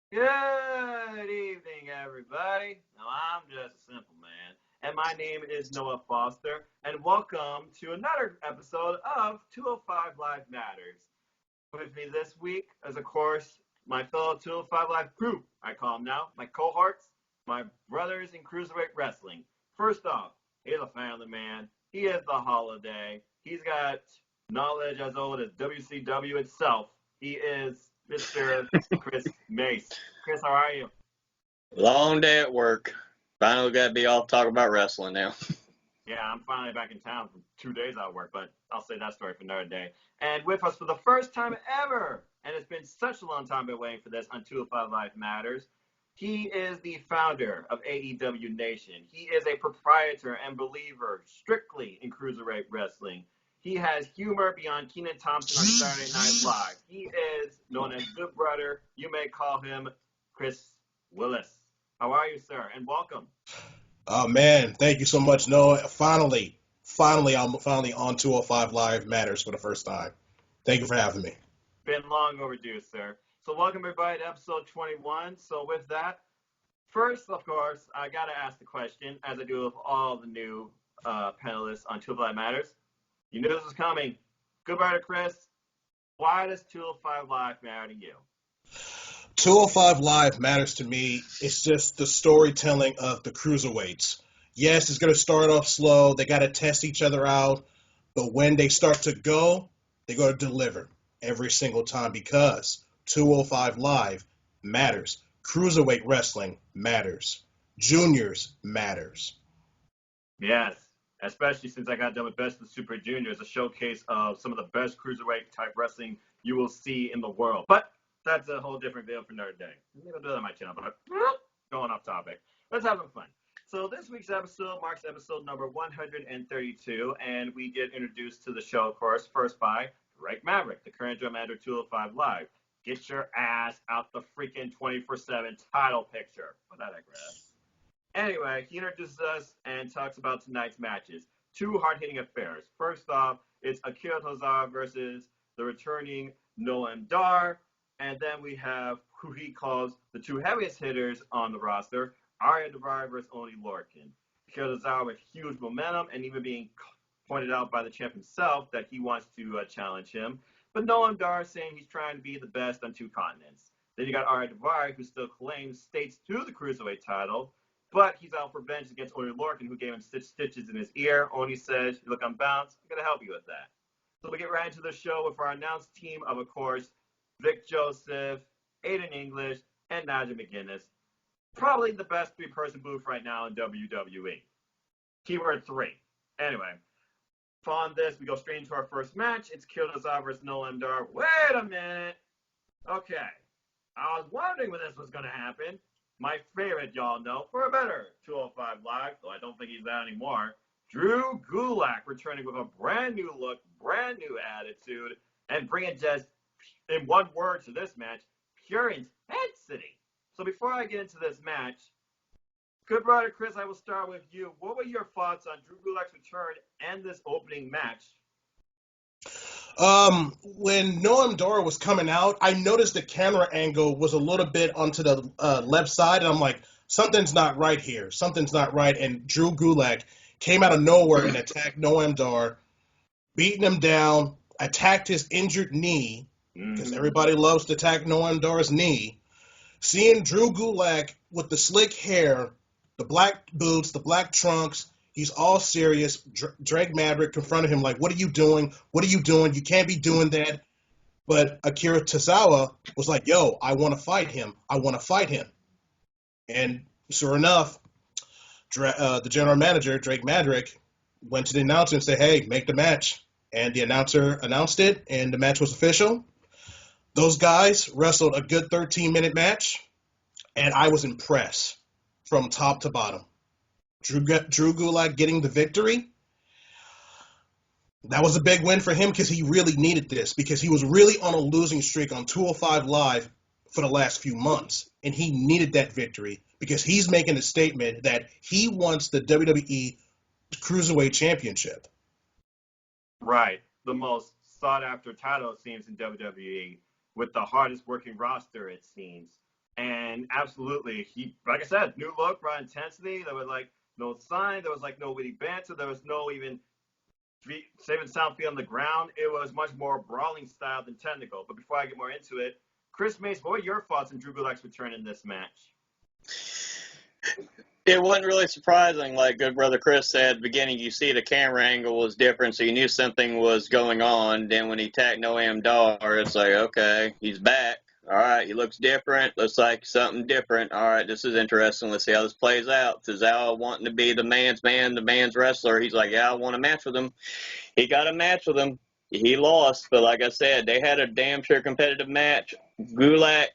Good evening, everybody. Now, I'm just a simple man, and my name is Noah Foster, and welcome to another episode of 205 Live Matters. With me this week is, of course, my fellow 205 Live crew. I call them now my cohorts, my brothers in Cruiserweight Wrestling. First off, he's a family man. He is the holiday. He's got knowledge as old as WCW itself. He is Mr. Chris Mace. Chris, how are you? Long day at work. Finally got to be off talking about wrestling now. Yeah, I'm finally back in town for 2 days out of work, but I'll say that story for another day. And with us for the first time ever, and it's been such a long time been waiting for this on 205 Live Matters, he is the founder of AEW Nation. He is a proprietor and believer strictly in cruiserweight wrestling. He has humor beyond Kenan Thompson on Saturday Night Live. He is known as Good Brother. You may call him Chris Willis. How are you, sir? And welcome. Oh man, thank you so much, Noah. I'm finally on 205 Live Matters for the first time. Thank you for having me. Been long overdue, sir. So welcome everybody to episode 21. So with that, first, of course, I gotta ask the question, as I do with all the new panelists on 205 Matters. You knew this was coming. Goodbye to Chris. Why does 205 Live matter to you? 205 Live matters to me. It's just the storytelling of the cruiserweights. Yes, it's going to start off slow. They got to test each other out. But when they start to go, they're going to deliver every single time because 205 Live matters. Cruiserweight wrestling matters. Juniors matters. Yes, especially since I got done with Best of Super Juniors, a showcase of some of the best cruiserweight type wrestling you will see in the world. But that's a whole different video for another day. Maybe I'll do that on my channel, but going off topic. Let's have some fun. So this week's episode marks episode number 132, and we get introduced to the show, of course, first by Drake Maverick, the current drum manager 205 Live. Get your ass out the freaking 24/7 title picture. What that digress. Anyway, he introduces us and talks about tonight's matches. Two hard-hitting affairs. First off, it's Akira Tozawa versus the returning Noam Dar. And then we have who he calls the two heaviest hitters on the roster, Arya Daivari versus Oni Lorcan. Akira Tozawa with huge momentum and even being pointed out by the champ himself that he wants to challenge him. But Noam Dar saying he's trying to be the best on two continents. Then you got Arya Daivari, who still claims states to the Cruiserweight title, but he's out for vengeance against Oni Lorcan, who gave him stitches in his ear. Oni says, look, I'm bounced. I'm going to help you with that. So we get right into the show with our announced team of course, Vic Joseph, Aiden English, and Naja McGuinness. Probably the best three-person booth right now in WWE. Keyword 3. Anyway, following this, we go straight into our first match. It's Kyoto versus Noam Dar. Wait a minute. Okay. I was wondering when this was going to happen. My favorite, y'all know, for a better 205 Live, though I don't think he's that anymore. Drew Gulak returning with a brand new look, brand new attitude, and bringing just, in one word to this match, pure intensity. So before I get into this match, good brother Chris, I will start with you. What were your thoughts on Drew Gulak's return and this opening match? When Noam Dar was coming out, I noticed the camera angle was a little bit onto the left side, and I'm like, something's not right here. Something's not right. And Drew Gulak came out of nowhere and attacked Noam Dar, beating him down, attacked his injured knee, because everybody loves to attack Noam Dar's knee. Seeing Drew Gulak with the slick hair, the black boots, the black trunks, he's all serious. Drake Maverick confronted him like, what are you doing? What are you doing? You can't be doing that. But Akira Tozawa was like, yo, I want to fight him. I want to fight him. And sure enough, the general manager, Drake Maverick, went to the announcer and said, hey, make the match. And the announcer announced it, and the match was official. Those guys wrestled a good 13-minute match, and I was impressed from top to bottom. Drew Gulak getting the victory. That was a big win for him because he really needed this, because he was really on a losing streak on 205 Live for the last few months, and he needed that victory because he's making a statement that he wants the WWE Cruiserweight Championship. Right. The most sought-after title, it seems, in WWE, with the hardest working roster, it seems. And absolutely, he, like I said, new look, brought intensity. There was like no sign. There was like no witty banter. There was no even safe and sound feel on the ground. It was much more brawling style than technical. But before I get more into it, Chris Mace, what were your thoughts on Drew Gulak's return in this match? It wasn't really surprising. Like good brother Chris said at the beginning, you see the camera angle was different, so you knew something was going on. Then when he tagged Noam Dar, it's like, okay, he's back. All right, he looks different. Looks like something different. All right, this is interesting. Let's see how this plays out. Tozawa wanting to be the man's man, the man's wrestler. He's like, yeah, I want a match with him. He got a match with him. He lost, but like I said, they had a damn sure competitive match. Gulak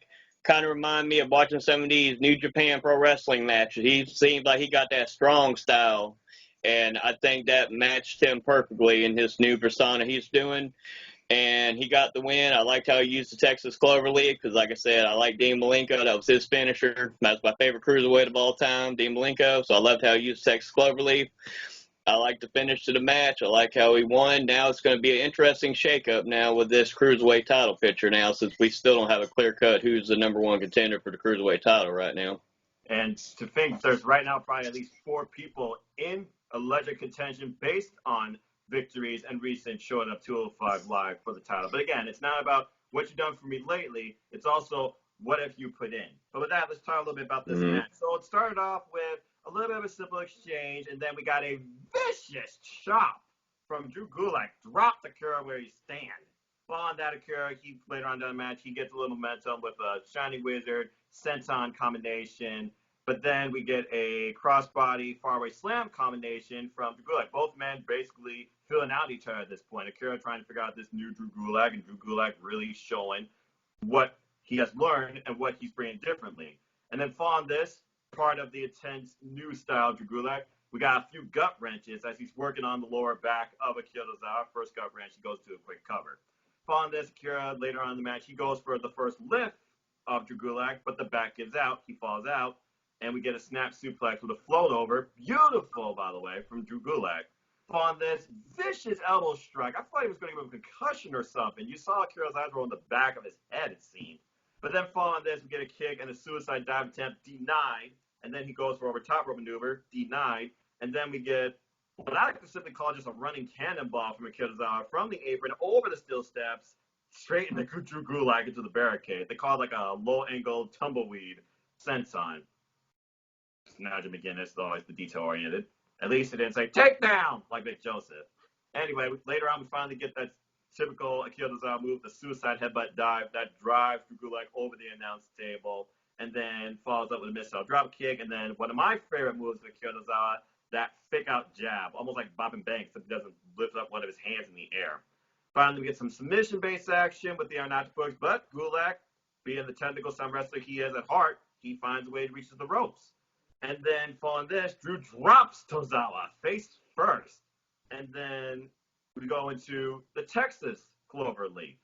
kind of remind me of watching some of these New Japan Pro Wrestling matches. He seemed like he got that strong style, and I think that matched him perfectly in his new persona he's doing. And he got the win. I liked how he used the Texas Cloverleaf because, like I said, I like Dean Malenko. That was his finisher. That's my favorite cruiserweight of all time, Dean Malenko. So I loved how he used Texas Cloverleaf. I like the finish to the match. I like how he won. Now it's going to be an interesting shakeup now with this cruiserweight title picture now, since we still don't have a clear cut who's the number one contender for the cruiserweight title right now. And to think there's right now probably at least 4 people in alleged contention based on victories and recent showing up 205 Live for the title. But again, it's not about what you've done for me lately. It's also what have you put in. But with that, let's talk a little bit about this match. So it started off with a little bit of a simple exchange, and then we got a vicious chop from Drew Gulak. Dropped Akira where he stand. Following that, Akira, he later on down the match, he gets a little momentum with a Shining Wizard, Senton combination. But then we get a crossbody faraway slam combination from Drew Gulak. Both men basically filling out each other at this point. Akira trying to figure out this new Drew Gulak, and Drew Gulak really showing what he has learned and what he's bringing differently. And then following this, part of the intense new style Drew Gulak, we got a few gut wrenches as he's working on the lower back of Akira Tozawa. First gut wrench, he goes to a quick cover. Following this, Akira, later on in the match, he goes for the first lift of Drew Gulak, but the back gives out. He falls out. And we get a snap suplex with a float over. Beautiful, by the way, from Drew Gulak. On this vicious elbow strike. I thought he was going to give him a concussion or something. You saw Akira's eyes roll in the back of his head, it seemed. But then following this, we get a kick and a suicide dive attempt denied. And then he goes for over top rope maneuver, denied. And then we get what I like to simply call just a running cannonball from Akira Tozawa from the apron over the steel steps, straight into Drew Gulak into the barricade. They call it like a low-angle tumbleweed senton. Nigel McGuinness is always the detail-oriented. At least it didn't say takedown like Vic Joseph. Anyway, later on we finally get that typical Akira Tozawa move, the suicide headbutt dive that drives Drew Gulak over the announce table and then follows up with a missile drop kick. And then one of my favorite moves of Akira Tozawa, that fake-out jab, almost like Bob and Banks, except he doesn't lift up one of his hands in the air. Finally, we get some submission-based action with the Arnott push, but Gulak, being the technical sound wrestler he is at heart, he finds a way to reach the ropes. And then following this, Drew drops Tozawa face first. And then we go into the Texas Cloverleaf.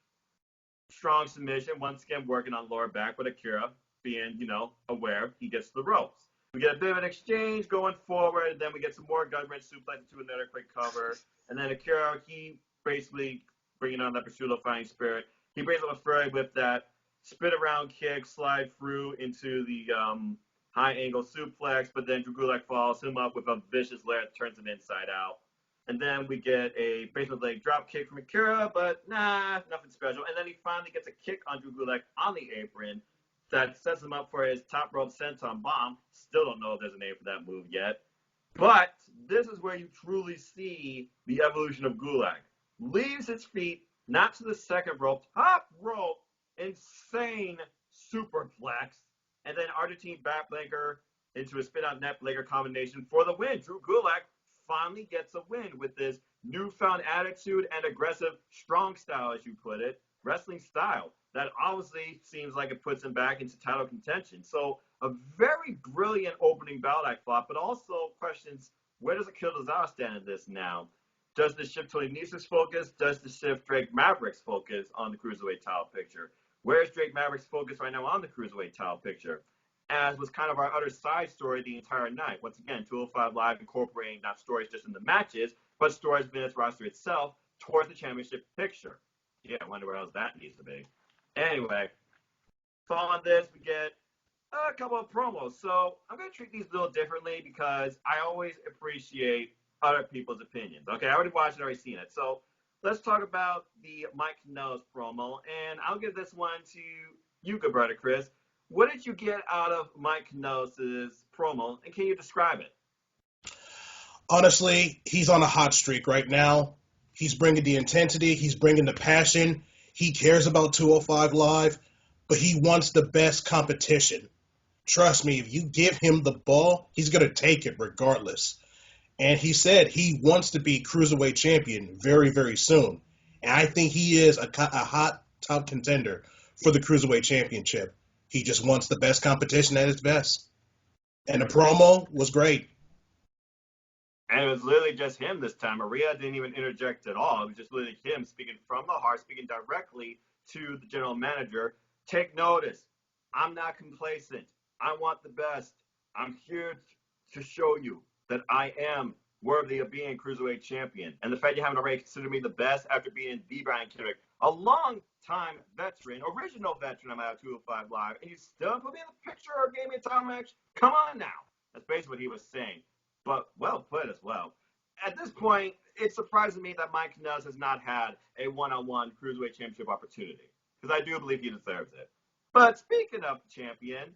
Strong submission, once again working on lower back, but Akira being, aware he gets the ropes. We get a bit of an exchange going forward, and then we get some more gut wrench suplex into another quick cover. And then Akira, he basically bringing on that pursuit of fighting spirit. He brings up a flurry with that spin around kick, slide through into the high angle suplex, but then Drew Gulak follows him up with a vicious layer that turns him inside out. And then we get a basement leg drop kick from Akira, but nothing special. And then he finally gets a kick on Drew Gulak on the apron that sets him up for his top rope senton bomb. Still don't know if there's a name for that move yet. But this is where you truly see the evolution of Gulak. Leaves his feet, not to the second rope, top rope, insane superplex. And then Argentine backbreaker into a spin-out neckbreaker combination for the win. Drew Gulak finally gets a win with this newfound attitude and aggressive, strong style, as you put it, wrestling style. That obviously seems like it puts him back into title contention. So a very brilliant opening bout, I thought, but also questions, where does Akira Tozawa stand in this now? Does this shift Tony Nese's focus? Does this shift Drake Maverick's focus on the Cruiserweight title picture? Where's Drake Maverick's focus right now on the Cruiserweight title picture? As was kind of our other side story the entire night. Once again, 205 Live incorporating not stories just in the matches, but stories within its roster itself towards the championship picture. Yeah, I wonder where else that needs to be. Anyway, following this, we get got a couple of promos. So I'm going to treat these a little differently because I always appreciate other people's opinions. Okay, I already watched it, already seen it. So let's talk about the Mike Kanellis promo, and I'll give this one to you, good brother Chris. What did you get out of Mike Kanellis' promo, and can you describe it? Honestly, he's on a hot streak right now. He's bringing the intensity. He's bringing the passion. He cares about 205 Live, but he wants the best competition. Trust me, if you give him the ball, he's going to take it regardless. And he said he wants to be Cruiserweight champion very, very soon. And I think he is a hot top contender for the Cruiserweight championship. He just wants the best competition at its best. And the promo was great. And it was literally just him this time. Maria didn't even interject at all. It was just literally him speaking from the heart, speaking directly to the general manager. Take notice. I'm not complacent. I want the best. I'm here to show you that I am worthy of being Cruiserweight champion. And the fact you haven't already considered me the best after being the Brian Kendrick, a long-time veteran, original veteran I'm at 205 Live, and you still put me in the picture or gave me a title match? Come on now. That's basically what he was saying. But well put as well. At this point, it's surprising me that Mike Kanellis has not had a one-on-one Cruiserweight Championship opportunity, because I do believe he deserves it. But speaking of champion,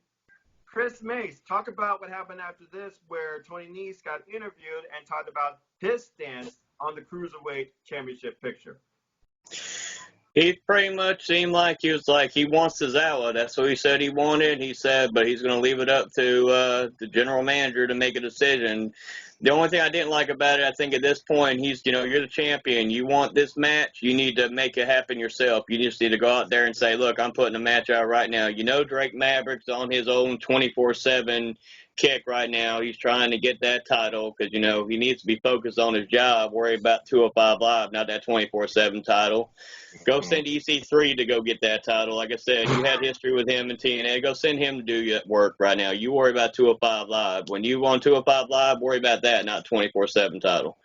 Chris Mace, talk about what happened after this, where Tony Nese got interviewed and talked about his stance on the Cruiserweight Championship picture. He pretty much seemed like he wants Tozawa. That's what he said he wanted. He said, but he's going to leave it up to the general manager to make a decision. The only thing I didn't like about it, I think at this point, you're the champion. You want this match, you need to make it happen yourself. You just need to go out there and say, look, I'm putting a match out right now. Drake Maverick's on his own 24/7 kick right now. He's trying to get that title because, he needs to be focused on his job, worry about 205 Live, not that 24/7 title. Go send EC3 to go get that title. Like I said, you had history with him and TNA. Go send him to do your work right now. You worry about 205 Live. When you want 205 Live, worry about that, not 24/7 title.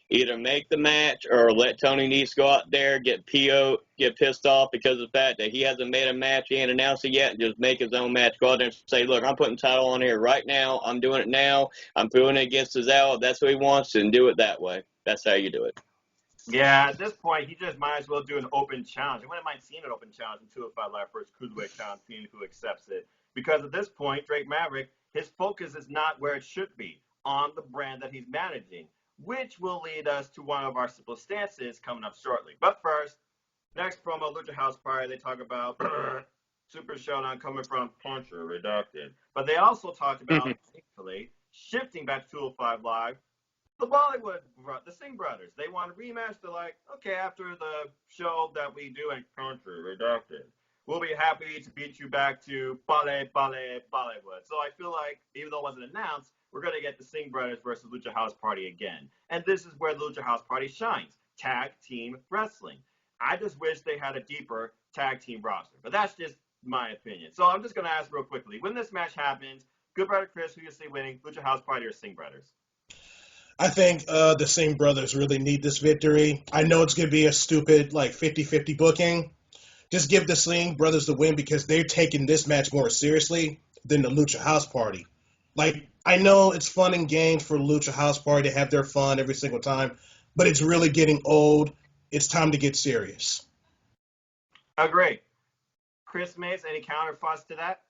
Either make the match or let Tony Nese go out there, get pissed off because of the fact that he hasn't made a match, he ain't announced it yet, and just make his own match. Go out there and say, look, I'm putting title on here right now. I'm doing it now. I'm doing it against Tozawa. If that's what he wants, and do it that way. That's how you do it. Yeah, at this point, he just might as well do an open challenge. I wouldn't mind seeing an open challenge in 205 Live for his Cruiserweight challenge, seeing who accepts it. Because at this point, Drake Maverick, his focus is not where it should be, on the brand that he's managing, which will lead us to one of our simple stances coming up shortly. But first, next promo, Lucha House Party, they talk about Super Showdown coming from Puncher Redacted. But they also talked about, thankfully, shifting back to 205 Live, the Singh brothers. They want a rematch. They're like, okay, after the show that we do in Puncher Redacted, we'll be happy to beat you back to Bollywood. So I feel like, even though it wasn't announced, we're going to get the Singh brothers versus Lucha House Party again. And this is where the Lucha House Party shines. Tag team wrestling. I just wish they had a deeper tag team roster. But that's just my opinion. So I'm just going to ask real quickly. When this match happens, good brother Chris, who you see winning, Lucha House Party or Singh brothers? I think the Singh brothers really need this victory. I know it's going to be a stupid 50-50 booking. Just give the Singh brothers the win because they're taking this match more seriously than the Lucha House Party. I know it's fun and games for Lucha House Party to have their fun every single time, but it's really getting old. It's time to get serious. Agree. Chris Mace, any counter thoughts to that?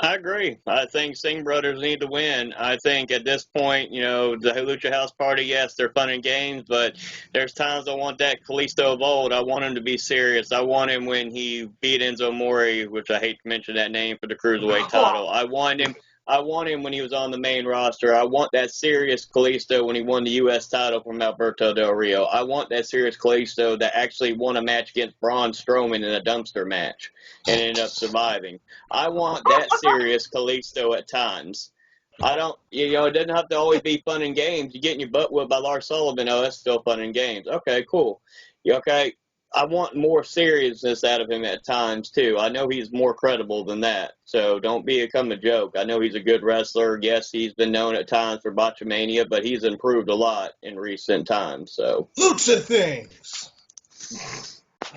I agree. I think Singh brothers need to win. I think at this point, the Lucha House Party, yes, they're fun and games, but there's times I want that Kalisto of old. I want him to be serious. I want him when he beat Enzo Amore, which I hate to mention that name for the Cruiserweight title. I want him when he was on the main roster. I want that serious Kalisto when he won the U.S. title from Alberto Del Rio. I want that serious Kalisto that actually won a match against Braun Strowman in a dumpster match and ended up surviving. I want that serious Kalisto at times. I don't, it doesn't have to always be fun and games. You're getting your butt whipped by Lars Sullivan. Oh, that's still fun and games. Okay, cool. Okay. I want more seriousness out of him at times, too. I know he's more credible than that, so don't become a joke. I know he's a good wrestler. Yes, he's been known at times for botchamania, but he's improved a lot in recent times. So Lucha things!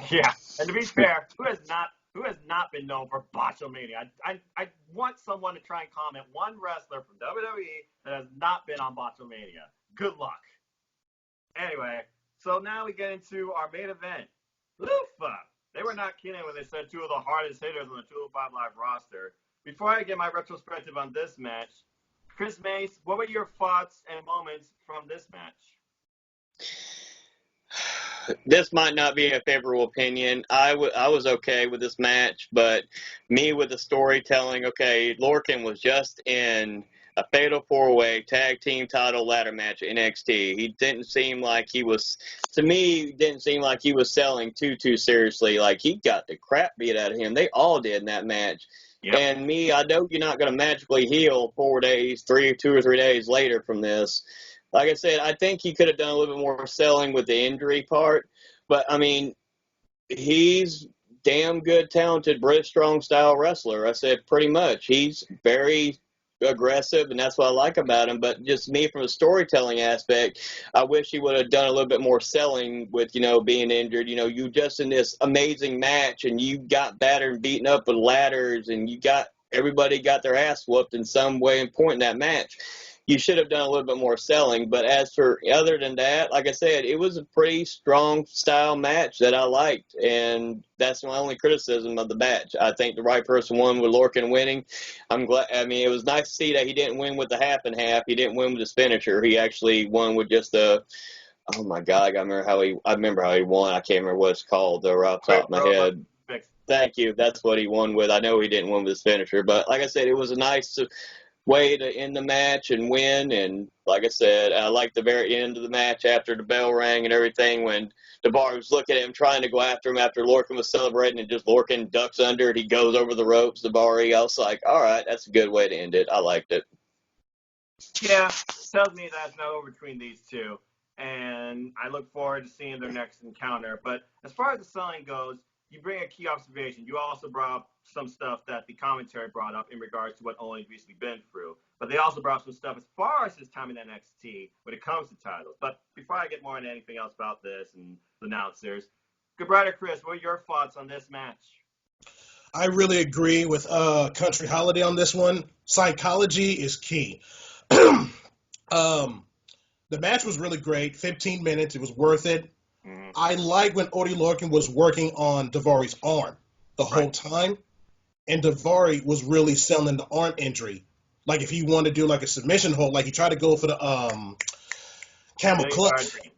Yeah, and to be fair, who has not who has not been known for botchamania? I want someone to try and comment one wrestler from WWE that has not been on botchamania. Good luck. Anyway, so now we get into our main event. Oofa! They were not kidding when they said two of the hardest hitters on the 205 Live roster. Before I get my retrospective on this match, Chris Mace, what were your thoughts and moments from this match? This might not be a favorable opinion. I was okay with this match, but me with the storytelling, okay, Lorcan was just in a fatal four-way tag team title ladder match at NXT. He didn't seem like he was, to me, didn't seem like he was selling too seriously. Like, he got the crap beat out of him. They all did in that match. Yep. And me, I know you're not going to magically heal 2 or 3 days later from this. Like I said, I think he could have done a little bit more selling with the injury part. But, I mean, he's damn good, talented, British strong style wrestler. I said pretty much. He's very aggressive, and that's what I like about him. But just me from a storytelling aspect, I wish he would have done a little bit more selling with, being injured. You just in this amazing match, and you got battered and beaten up with ladders, and everybody got their ass whooped in some way and point in that match. You should have done a little bit more selling. But as for other than that, like I said, it was a pretty strong style match that I liked, and that's my only criticism of the match. I think the right person won with Lorcan winning. I'm glad. I mean, it was nice to see that he didn't win with the half and half. He didn't win with his finisher. He actually won with just the. Oh my God! I remember how he won. I can't remember what it's called though, right off the top of my head. Thank you. That's what he won with. I know he didn't win with his finisher, but like I said, it was a nice way to end the match and win. And like I said, I liked the very end of the match after the bell rang and everything, when Daivari was looking at him trying to go after him after Lorcan was celebrating, and just Lorcan ducks under and he goes over the ropes. Daivari, I was like, all right, that's a good way to end it. I liked it. Yeah, tells me that's not over between these two, and I look forward to seeing their next encounter. But as far as the selling goes, you bring a key observation. You also brought up some stuff that the commentary brought up in regards to what Owen's recently been through. But they also brought up some stuff as far as his time in NXT when it comes to titles. But before I get more into anything else about this and the announcers, good brother Chris, what are your thoughts on this match? I really agree with Country Holiday on this one. Psychology is key. The match was really great. 15 minutes. It was worth it. I like when Oney Lorcan was working on Daivari's arm the whole time, and Daivari was really selling the arm injury. Like if he wanted to do like a submission hold, like he tried to go for the camel clutch, $1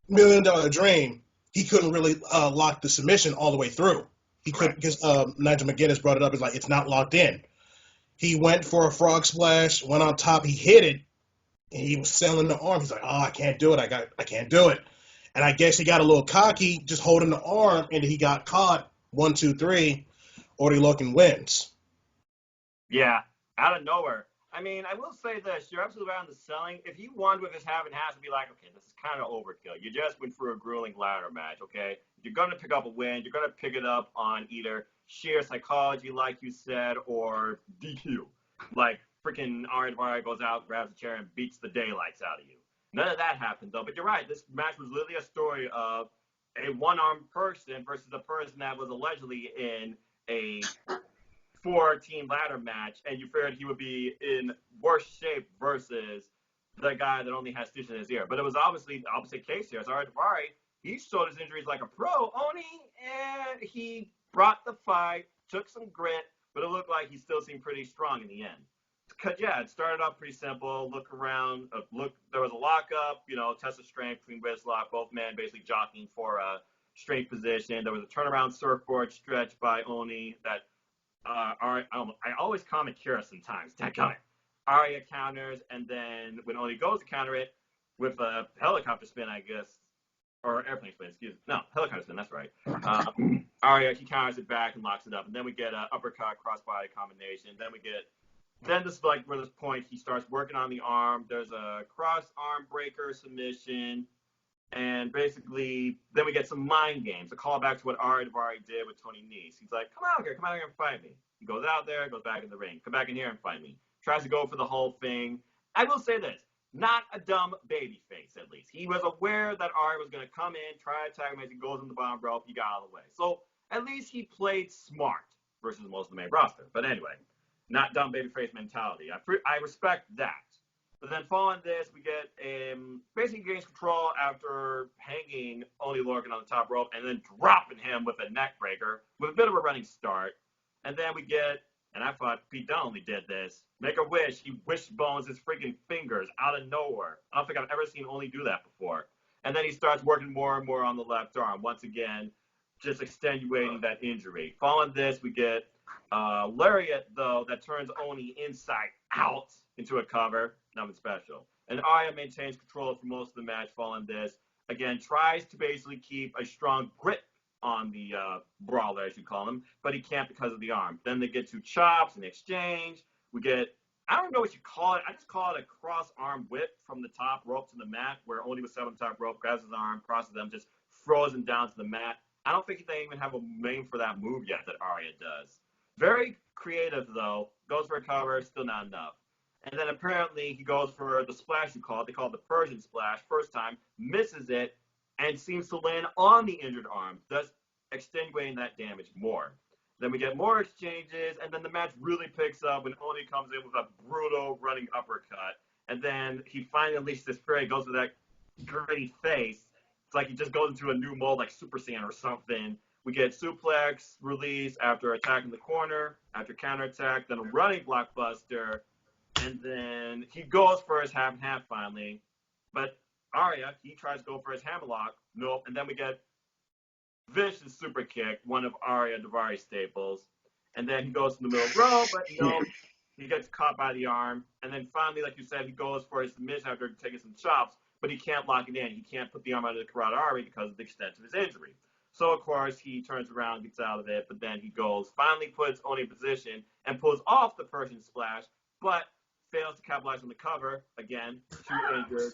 Million Dream, he couldn't really lock the submission all the way through. He couldn't, because Nigel McGuinness brought it up. It's like, it's not locked in. He went for a frog splash, went on top, he hit it, and he was selling the arm. He's like, oh, I can't do it. I can't do it. And I guess he got a little cocky just holding the arm, and he got caught. 1, 2, 3. Oney Lorcan wins. Yeah, out of nowhere. I mean, I will say this. You're absolutely right on the selling. If he won with his half and half, to be like, okay, this is kind of overkill. You just went through a grueling ladder match, okay? You're going to pick up a win. You're going to pick it up on either sheer psychology, like you said, or DQ. Like freaking Ari Daivari goes out, grabs a chair, and beats the daylights out of you. None of that happened, though. But you're right. This match was literally a story of a one-armed person versus a person that was allegedly in a 4-team ladder match, and you figured he would be in worse shape versus the guy that only has stitches in his ear. But it was obviously the opposite case here. So Daivari, he showed his injuries like a pro. Oney, and he brought the fight, took some grit, but it looked like he still seemed pretty strong in the end. Yeah, it started off pretty simple. Look around. There was a lockup, test of strength between Whislock, both men basically jockeying for a strength position. There was a turnaround surfboard stretch by Oney that I always call him Akira sometimes. Dadgummit. Arya counters, and then when Oney goes to counter it with a helicopter spin, I guess, or airplane spin, excuse me. No, helicopter spin, that's right. Arya, he counters it back and locks it up, and then we get an uppercut crossbody combination. Then this is like where this point he starts working on the arm. There's a cross arm breaker submission, and basically then we get some mind games. A callback to what Ari Daivari did with Tony Nese. He's like, come out here and fight me. He goes out there, goes back in the ring. Come back in here and fight me. Tries to go for the whole thing. I will say this, not a dumb baby face, at least. He was aware that Ari was going to come in, try to attack him as he goes in the bottom rope. He got out of the way. So at least he played smart versus most of the main roster. But anyway, not dumb babyface mentality. I respect that. But then following this, we get basically gains control after hanging Oney Lorcan on the top rope and then dropping him with a neck breaker with a bit of a running start. And then we get, and I thought Pete Dunne did this, make a wish. He wishbones his freaking fingers out of nowhere. I don't think I've ever seen Oney do that before. And then he starts working more and more on the left arm. Once again, just extenuating that injury. Following this, we get Lariat, though, that turns Oney inside out into a cover. Nothing special. And Arya maintains control for most of the match following this. Again, tries to basically keep a strong grip on the brawler, as you call him, but he can't because of the arm. Then they get 2 chops in exchange. We get, I don't know what you call it. I just call it a cross-arm whip from the top rope to the mat, where Oney was set on the top rope, grabs his arm, crosses them, just throws him down to the mat. I don't think they even have a name for that move yet that Arya does. Very creative, though. Goes for a cover, still not enough. And then apparently he goes for the splash you call it. They call it the Persian splash. First time, misses it, and seems to land on the injured arm, thus extenuating that damage more. Then we get more exchanges, and then the match really picks up when Oney comes in with a brutal running uppercut. And then he finally unleashes his fury, goes with that gritty face. It's like he just goes into a new mold like Super Saiyan or something. We get suplex release after attacking the corner, after counterattack, then a running blockbuster. And then he goes for his half and half finally. But Arya, he tries to go for his hammerlock. Nope. And then we get vicious super kick, one of Arya Daivari's staples. And then he goes to the middle row, but nope. He gets caught by the arm. And then finally, like you said, he goes for his submission after taking some chops, but he can't lock it in. He can't put the arm out of the carotid artery because of the extent of his injury. So, of course, he turns around, gets out of it, but then he goes, finally puts Oney in position and pulls off the Persian splash, but fails to capitalize on the cover. Again, 2 injured.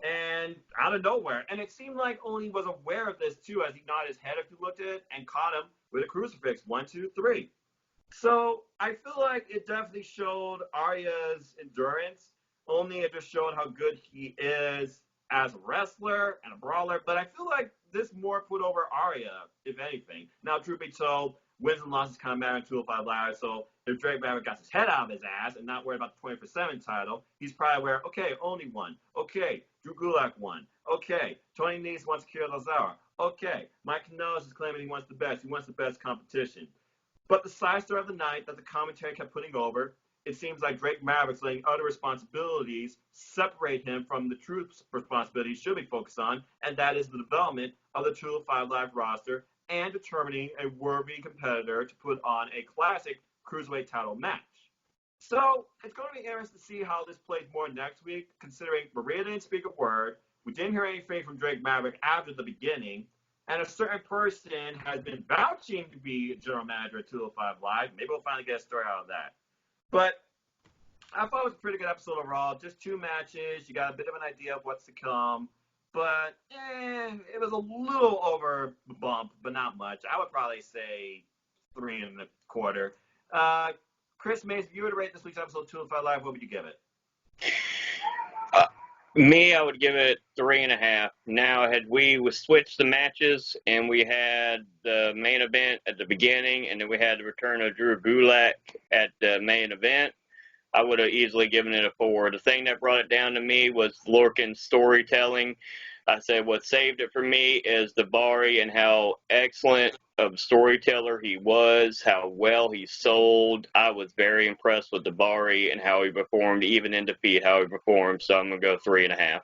And out of nowhere. And it seemed like Oney was aware of this, too, as he nodded his head if you looked at it, and caught him with a crucifix. 1, 2, 3. So I feel like it definitely showed Arya's endurance. Only it just showed how good he is as a wrestler and a brawler. But I feel like this more put over Arya, if anything. Now, truth be told, wins and losses kind of matter in 205 Live. So if Drake Maverick got his head out of his ass and not worried about the 24/7 title, he's probably aware, okay, Oney won. Okay, Drew Gulak won. Okay, Tony Nese wants Akira Tozawa. Okay, Mike Kanellis is claiming he wants the best. He wants the best competition. But the side story of the night that the commentary kept putting over, it seems like Drake Maverick's letting other responsibilities separate him from the true responsibilities he should be focused on, and that is the development of the 205 Live roster and determining a worthy competitor to put on a classic Cruiserweight title match. So it's going to be interesting to see how this plays more next week, considering Maria didn't speak a word. We didn't hear anything from Drake Maverick after the beginning, and a certain person has been vouching to be general manager at 205 Live. Maybe we'll finally get a story out of that. But I thought it was a pretty good episode overall. Just 2 matches. You got a bit of an idea of what's to come. But it was a little over the bump, but not much. I would probably say 3 1/4. Chris Mays, if you were to rate this week's episode 205 Live, what would you give it? Me, I would give it 3.5. Now, had we switched the matches and we had the main event at the beginning and then we had the return of Drew Gulak at the main event, I would have easily given it a 4. The thing that brought it down to me was Lorcan's storytelling. I said what saved it for me is Daivari and how excellent of a storyteller he was, how well he sold. I was very impressed with Daivari and how he performed, even in defeat, how he performed. So I'm going to go 3.5.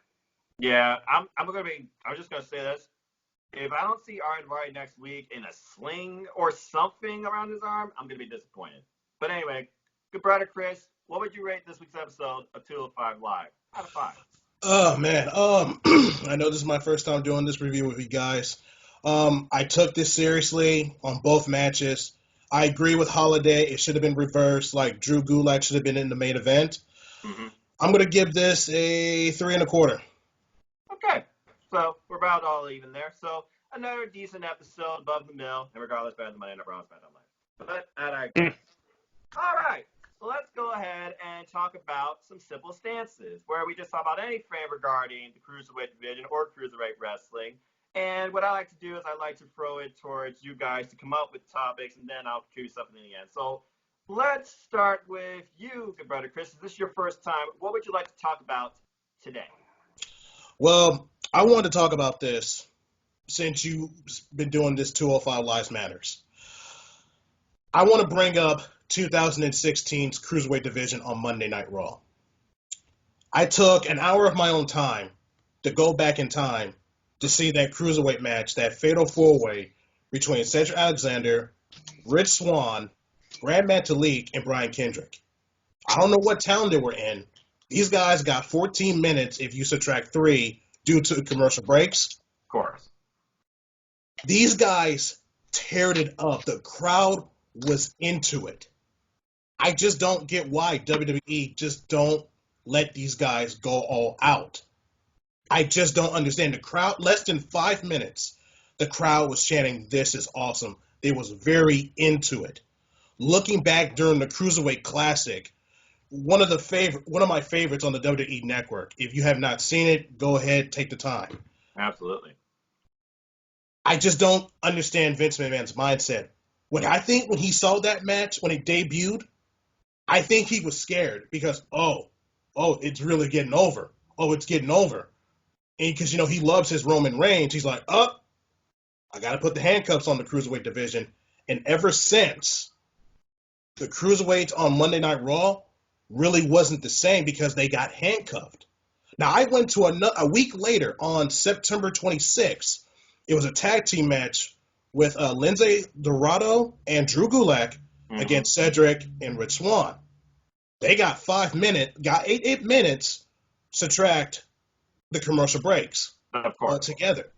Yeah, I was just going to say this. If I don't see Arya Daivari next week in a sling or something around his arm, I'm going to be disappointed. But anyway, good brother Chris, what would you rate this week's episode of 205 Live? Out of 5. Oh, man. I know this is my first time doing this review with you guys. I took this seriously on both matches. I agree with Holiday. It should have been reversed. Like, Drew Gulak should have been in the main event. Mm-hmm. I'm going to give this a 3 1/4. Okay. So we're about all even there. So another decent episode above the mill, and regardless, better than Monday Night Raw, better than Life. But I agree. All right. So let's go ahead and talk about some simple stances, where we just talk about anything regarding the Cruiserweight division or Cruiserweight wrestling. And what I like to do is I like to throw it towards you guys to come up with topics, and then I'll cue something in the end. So let's start with you, good brother Chris. Is this your first time? What would you like to talk about today? Well, I want to talk about this since you've been doing this 205 Lives Matters. I want to bring up 2016's Cruiserweight division on Monday Night Raw. I took an hour of my own time to go back in time to see that Cruiserweight match, that fatal four-way between Cedric Alexander, Rich Swann, Grand Metalik, and Brian Kendrick. I don't know what town they were in. These guys got 14 minutes if you subtract 3 due to commercial breaks. Of course. These guys teared it up. The crowd was into it. I just don't get why WWE just don't let these guys go all out. I just don't understand. The crowd, less than 5 minutes, the crowd was chanting, "This is awesome." They was very into it. Looking back during the Cruiserweight Classic, one of my favorites on the WWE Network. If you have not seen it, go ahead, take the time. Absolutely. I just don't understand Vince McMahon's mindset. When he saw that match, when it debuted, I think he was scared because, it's really getting over. Oh, it's getting over. And because, he loves his Roman Reigns, he's like, I got to put the handcuffs on the Cruiserweight division. And ever since, the Cruiserweights on Monday Night Raw really wasn't the same because they got handcuffed. Now, I went to a week later on September 26th. It was a tag team match with Lindsay Dorado and Drew Gulak against Cedric and Rich Swann. They got 5 minutes, got 8 minutes, subtract the commercial breaks together.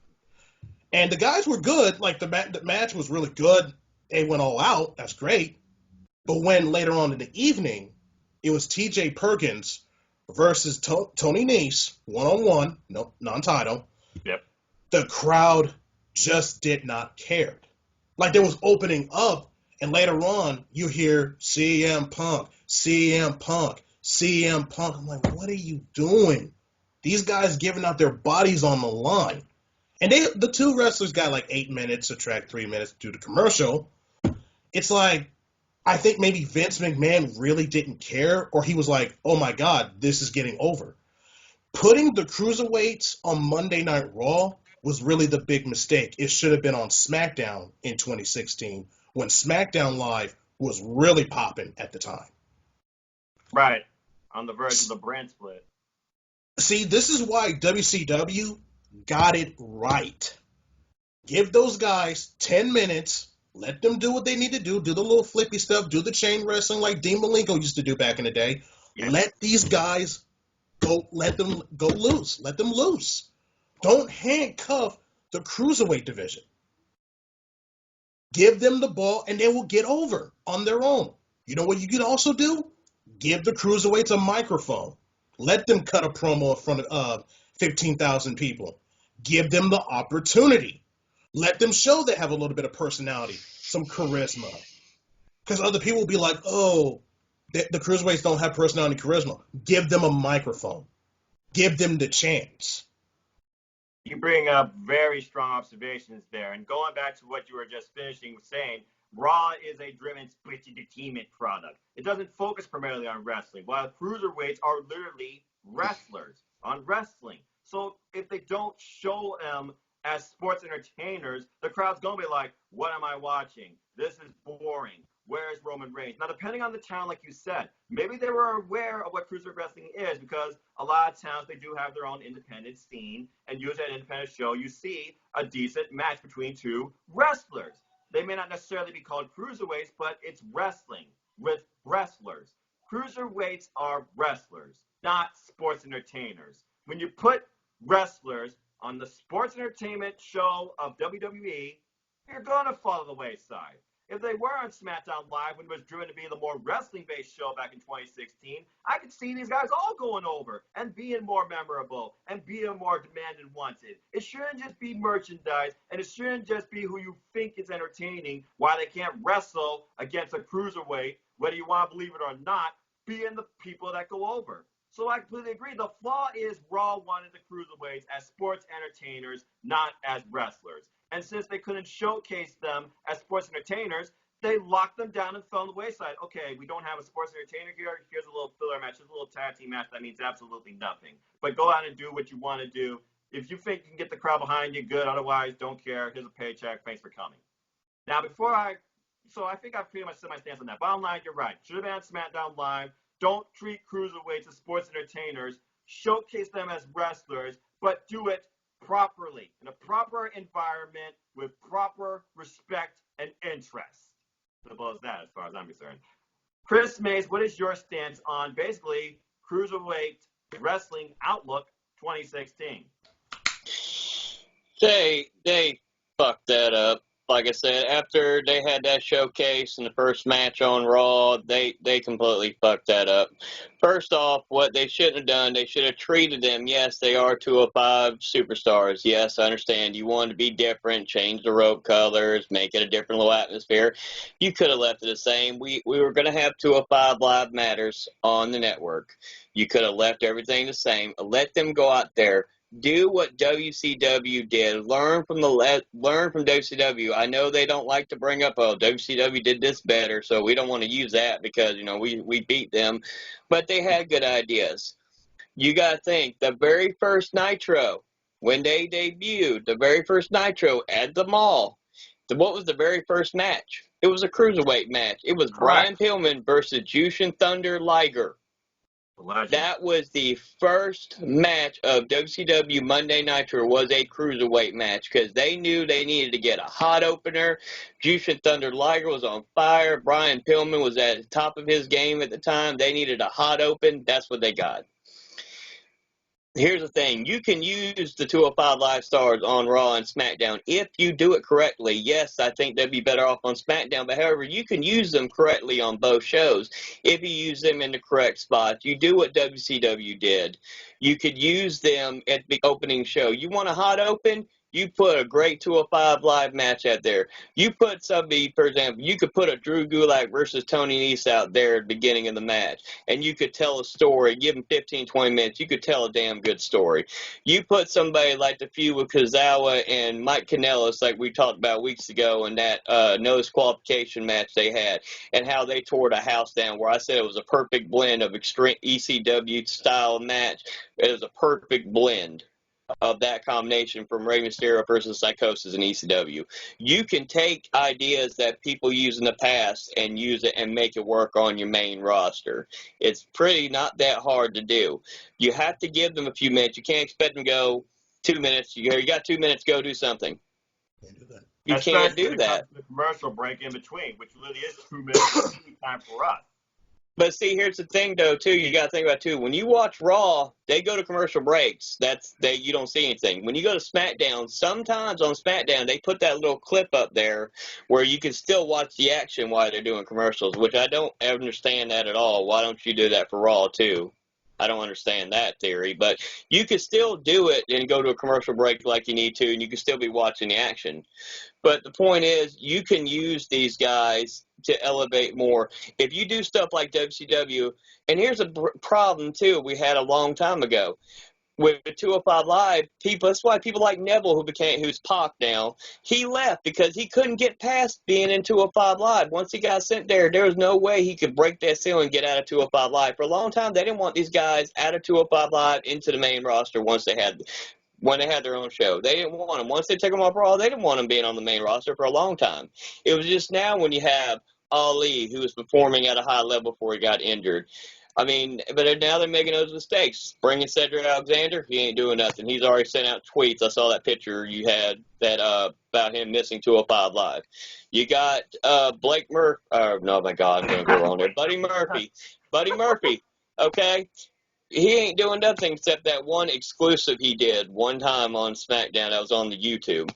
And the guys were good. Like, the match was really good. They went all out. That's great. But when later on in the evening, it was TJ Perkins versus Tony Nese, one-on-one, no, non-title. Yep. The crowd just did not care. Like, they was opening up, and later on, you hear CM Punk, CM Punk, CM Punk. I'm like, what are you doing? These guys giving out their bodies on the line. And the two wrestlers got like 8 minutes, subtract 3 minutes due to commercial. It's like, I think maybe Vince McMahon really didn't care, or he was like, oh my God, this is getting over. Putting the Cruiserweights on Monday Night Raw was really the big mistake. It should have been on SmackDown in 2016, when SmackDown Live was really popping at the time. Right. On the verge of the brand split. See, this is why WCW got it right. Give those guys 10 minutes. Let them do what they need to do the little flippy stuff, do the chain wrestling like Dean Malenko used to do back in the day. Yes. Let these guys go, let them go loose. Let them loose. Don't handcuff the Cruiserweight division. Give them the ball, and they will get over on their own. You know what you can also do? Give the Cruiserweights a microphone. Let them cut a promo in front of 15,000 people. Give them the opportunity. Let them show they have a little bit of personality, some charisma. Because other people will be like, oh, the Cruiserweights don't have personality and charisma. Give them a microphone. Give them the chance. You bring up very strong observations there. And going back to what you were just finishing saying, Raw is a driven split entertainment product. It doesn't focus primarily on wrestling, while Cruiserweights are literally wrestlers on wrestling. So if they don't show them as sports entertainers, the crowd's going to be like, what am I watching? This is boring. Where's Roman Reigns? Now, depending on the town, like you said, maybe they were aware of what Cruiserweight wrestling is, because a lot of towns, they do have their own independent scene, and usually at an independent show, you see a decent match between two wrestlers. They may not necessarily be called cruiserweights, but it's wrestling with wrestlers. Cruiserweights are wrestlers, not sports entertainers. When you put wrestlers on the sports entertainment show of WWE, you're going to fall to the wayside. If they were on SmackDown Live when it was driven to be the more wrestling-based show back in 2016, I could see these guys all going over and being more memorable and being more demanded and wanted. It shouldn't just be merchandise, and it shouldn't just be who you think is entertaining, why they can't wrestle against a cruiserweight, whether you want to believe it or not, being the people that go over. So I completely agree. The flaw is Raw wanted the cruiserweights as sports entertainers, not as wrestlers. And since they couldn't showcase them as sports entertainers, they locked them down and fell on the wayside. Okay, we don't have a sports entertainer here. Here's a little filler match. Here's a little tag team match that means absolutely nothing. But go out and do what you want to do. If you think you can get the crowd behind you, good. Otherwise, don't care. Here's a paycheck. Thanks for coming. Now, so I think I've pretty much set my stance on that. Bottom line, you're right. Should have been on SmackDown Live. Don't treat cruiserweights as sports entertainers. Showcase them as wrestlers, but do it properly, in a proper environment with proper respect and interest. Simple as that, as far as I'm concerned. Chris Mays, what is your stance on basically Cruiserweight Wrestling Outlook 2016? They fucked that up. Like I said, after they had that showcase in the first match on Raw, they completely fucked that up. First off, what they shouldn't have done, they should have treated them. Yes, they are 205 superstars. Yes, I understand. You wanted to be different, change the rope colors, make it a different little atmosphere. You could have left it the same. We were going to have 205 Live Matters on the network. You could have left everything the same. Let them go out there. Do what WCW did. Learn from WCW. I know they don't like to bring up, oh, WCW did this better, so we don't want to use that because, we beat them. But they had good ideas. You got to think, the very first Nitro, when they debuted, the very first Nitro at the mall, what was the very first match? It was a cruiserweight match. It was Correct. Brian Pillman versus Jushin Thunder Liger. That was the first match of WCW Monday Nitro was a cruiserweight match because they knew they needed to get a hot opener. Jushin Thunder Liger was on fire. Brian Pillman was at the top of his game at the time. They needed a hot open. That's what they got. Here's the thing. You can use the 205 Live stars on Raw and SmackDown if you do it correctly. Yes, I think they'd be better off on SmackDown, but however, you can use them correctly on both shows if you use them in the correct spots. You do what WCW did. You could use them at the opening show. You want a hot open? You put a great 205 Live match out there. You put somebody, for example, you could put a Drew Gulak versus Tony Nese out there at the beginning of the match, and you could tell a story, give them 15, 20 minutes. You could tell a damn good story. You put somebody like the feud with Kazawa and Mike Kanellis, like we talked about weeks ago, in that no disqualification match they had, and how they tore the house down, where I said it was a perfect blend of extreme ECW-style match. It was a perfect blend of that combination from Rey Mysterio versus Psychosis in ECW. You can take ideas that people use in the past and use it and make it work on your main roster. It's pretty not that hard to do. You have to give them a few minutes. You can't expect them to go 2 minutes. You got 2 minutes, go do something. Can't do that. You can't do that. The commercial break in between, which really is 2 minutes time for us. But see, here's the thing, though, too. You got to think about, too. When you watch Raw, they go to commercial breaks. You don't see anything. When you go to SmackDown, sometimes on SmackDown, they put that little clip up there where you can still watch the action while they're doing commercials, which I don't understand that at all. Why don't you do that for Raw, too? I don't understand that theory. But you can still do it and go to a commercial break like you need to, and you can still be watching the action. But the point is, you can use these guys to elevate more. If you do stuff like WCW, and here's a problem, too, we had a long time ago. With 205 Live, that's why people like Neville, who's Pac now, he left because he couldn't get past being in 205 Live. Once he got sent there was no way he could break that seal and get out of 205 Live. For a long time, they didn't want these guys out of 205 Live into the main roster when they had their own show. They didn't want them. Once they took them off Raw, they didn't want them being on the main roster for a long time. It was just now when you have Ali, who was performing at a high level before he got injured. I mean, but now they're making those mistakes. Bringing Cedric Alexander, he ain't doing nothing. He's already sent out tweets. I saw that picture you had that about him missing 205 Live. You got Blake Murphy. No, my God, I'm going to go wrong there. Buddy Murphy, okay? He ain't doing nothing except that one exclusive he did one time on SmackDown that was on the YouTube.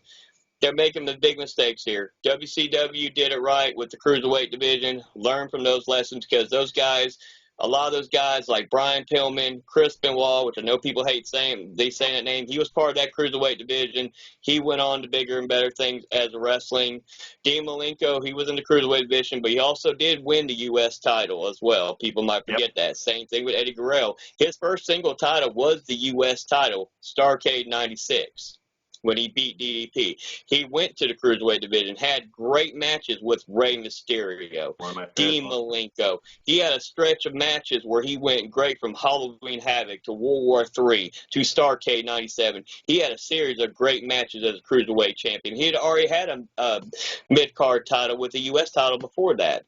They're making the big mistakes here. WCW did it right with the Cruiserweight division. Learn from those lessons because those guys A lot of those guys like Brian Pillman, Chris Benoit, which I know people hate saying that name. He was part of that cruiserweight division. He went on to bigger and better things as a wrestling. Dean Malenko, he was in the cruiserweight division, but he also did win the U.S. title as well. People might forget that. Same thing with Eddie Guerrero. His first single title was the U.S. title, Starrcade 96. When he beat DDP. He went to the cruiserweight division, had great matches with Rey Mysterio, Dean Malenko. He had a stretch of matches where he went great from Halloween Havoc to World War III to Starrcade 97. He had a series of great matches as a cruiserweight champion. He had already had a mid-card title with the U.S. title before that.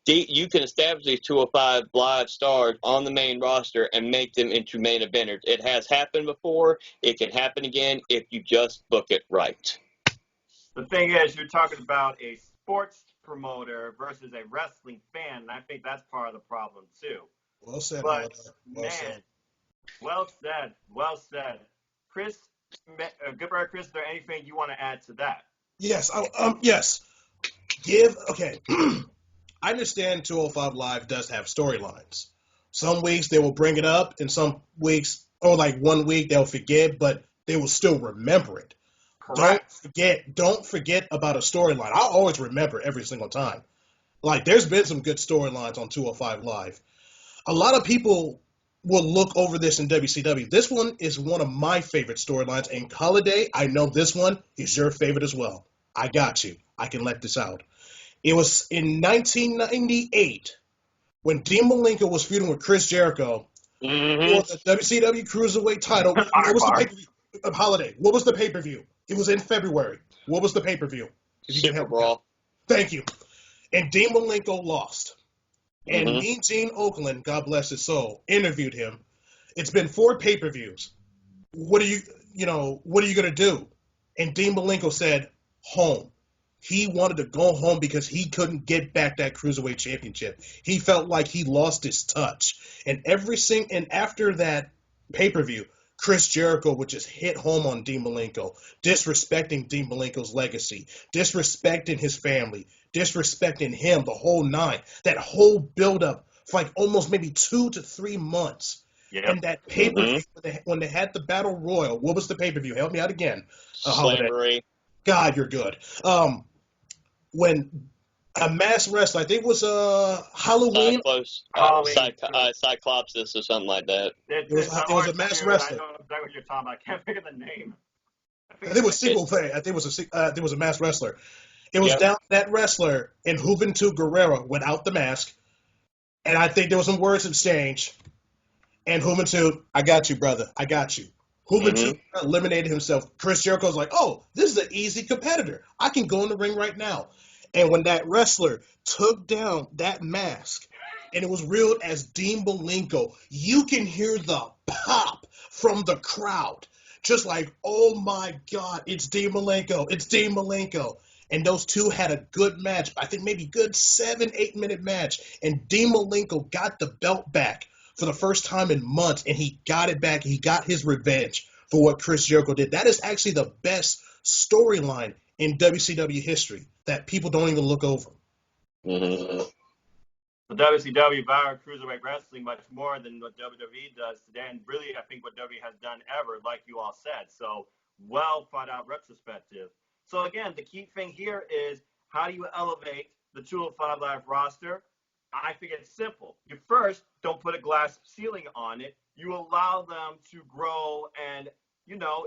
You can establish these 205 Live stars on the main roster and make them into main eventers. It has happened before. It can happen again if you just book it right. The thing is, you're talking about a sports promoter versus a wrestling fan, and I think that's part of the problem too. Well said, but well man, said. Well said. Chris, good brother Chris, is there anything you want to add to that? Yes, yes. Okay. I understand 205 Live does have storylines. Some weeks they will bring it up, and some weeks, or like 1 week, they'll forget, but they will still remember it. Correct. Don't forget about a storyline. I'll always remember every single time. Like, there's been some good storylines on 205 Live. A lot of people will look over this in WCW. This one is one of my favorite storylines, and Holiday, I know this one is your favorite as well. I got you. I can let this out. It was in 1998 when Dean Malenko was feuding with Chris Jericho for the WCW Cruiserweight title. What was the pay-per-view? Holiday. What was the pay-per-view? It was in February. What was the pay-per-view? Super Brawl. Thank you. And Dean Malenko lost. And Mean Gene Okerlund, God bless his soul, interviewed him. It's been 4 pay-per-views. What are you going to do? And Dean Malenko said, home. He wanted to go home because he couldn't get back that Cruiserweight Championship. He felt like he lost his touch. And after that pay-per-view, Chris Jericho would just hit home on Dean Malenko, disrespecting Dean Malenko's legacy, disrespecting his family, disrespecting him, the whole 9. That whole build-up for like almost maybe 2 to 3 months. Yep. And that pay-per-view, when they had the Battle Royal, what was the pay-per-view? Help me out again. Slamboree. God, you're good. When a mass wrestler, I think it was Halloween. Cyclopsis or something like that. It was a mass wrestler. I know exactly what you're talking about. I can't think of the name. I think it was sequel play. I think it was a mass wrestler. It was down that wrestler and Juventud Guerrera without the mask. And I think there was some words exchanged. And Juventud, I got you, brother. I got you. Juventud eliminated himself. Chris Jericho's like, oh, this is an easy competitor. I can go in the ring right now. And when that wrestler took down that mask, and it was reeled as Dean Malenko, you can hear the pop from the crowd. Just like, oh my God, it's Dean Malenko. It's Dean Malenko. And those two had a good match. I think maybe good 7-8 minute match. And Dean Malenko got the belt back for the first time in months, and he got it back. He got his revenge for what Chris Jericho did. That is actually the best storyline in WCW history that people don't even look over. The WCW valued Cruiserweight Wrestling much more than what WWE does today, and really I think what WWE has done ever, like you all said. So well thought out retrospective. So again, the key thing here is, how do you elevate the 205 Live roster? I think it's simple. You first don't put a glass ceiling on it. You allow them to grow and,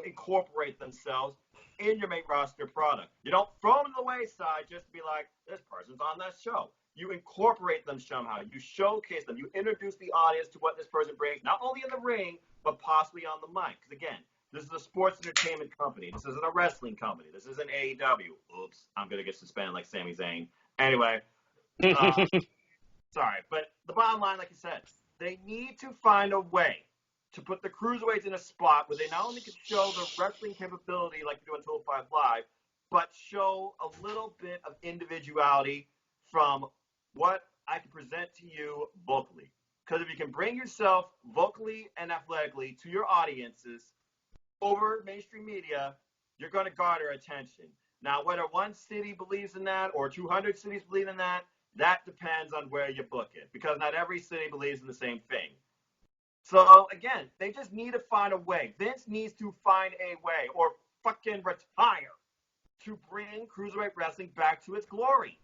incorporate themselves in your main roster product. You don't throw them to the wayside just to be like, this person's on that show. You incorporate them somehow. You showcase them. You introduce the audience to what this person brings, not only in the ring, but possibly on the mic. Because again, this is a sports entertainment company. This isn't a wrestling company. This isn't AEW. Oops, I'm going to get suspended like Sami Zayn. Anyway, sorry. But the bottom line, like you said, they need to find a way to put the Cruiserweights in a spot where they not only can show the wrestling capability like they do on 205 Live, but show a little bit of individuality from what I can present to you vocally. Because if you can bring yourself vocally and athletically to your audiences over mainstream media, you're going to garner attention. Now, whether one city believes in that or 200 cities believe in that, that depends on where you book it, because not every city believes in the same thing. So again, they just need to find a way. Vince needs to find a way, or fucking retire, to bring Cruiserweight Wrestling back to its glory.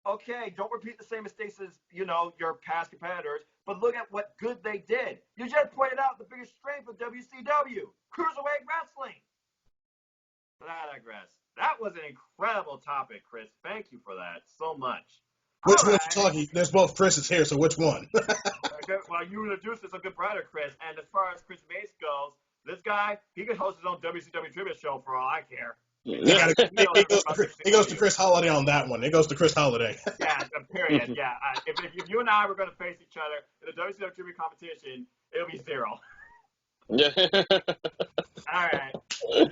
Okay, don't repeat the same mistakes as, your past competitors, but look at what good they did. You just pointed out the biggest strength of WCW, Cruiserweight Wrestling. But I digress. That was an incredible topic, Chris. Thank you for that so much. Which one's talking? There's both Chris's here, so which one? Well, you introduced us a good brother, Chris, and as far as Chris Mace goes, this guy, he could host his own WCW trivia show for all I care. He goes to Chris Holiday on that one. It goes to Chris Holiday. Yeah, period. Yeah. If you and I were going to face each other in a WCW trivia competition, it'll be 0. Yeah. All right.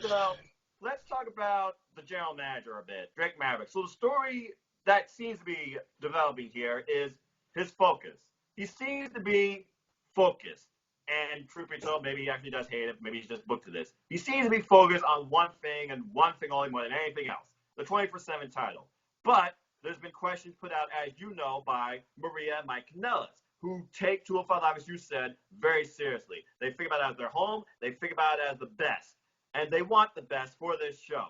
So let's talk about the general manager a bit, Drake Maverick. So the story that seems to be developing here is his focus. He seems to be focused. And truth be told, maybe he actually does hate it. Maybe he's just booked to this. He seems to be focused on one thing and one thing only more than anything else, the 24/7 title. But there's been questions put out, as you know, by Maria and Mike Kanellis, who take 205 Live, as you said, very seriously. They think about it as their home. They think about it as the best. And they want the best for this show.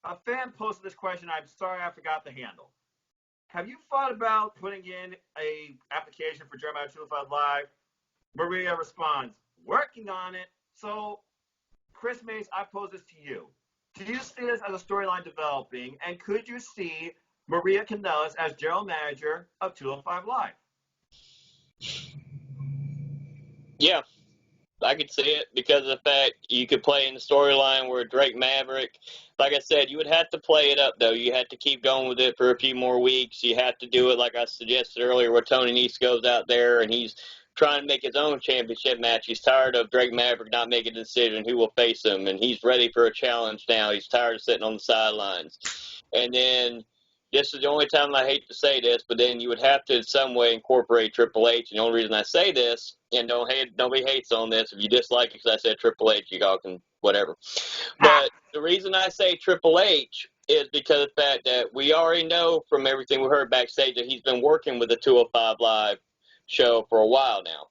A fan posted this question. I'm sorry I forgot the handle. Have you thought about putting in a application for Jeremiah 205 Live? Maria responds, working on it. So, Chris Mace, I pose this to you. Do you see this as a storyline developing, and could you see Maria Kanellis as general manager of 205 Live? Yeah, I could see it because of the fact you could play in the storyline where Drake Maverick, like I said, you would have to play it up, though. You have to keep going with it for a few more weeks. You have to do it, like I suggested earlier, where Tony Nese goes out there and he's trying to make his own championship match. He's tired of Drake Maverick not making a decision who will face him, and he's ready for a challenge now. He's tired of sitting on the sidelines. And then this is the only time I hate to say this, but then you would have to in some way incorporate Triple H. And the only reason I say this, and nobody hates on this, if you dislike it because I said Triple H, you all can whatever. But the reason I say Triple H is because of the fact that we already know from everything we heard backstage that he's been working with the 205 Live show for a while now.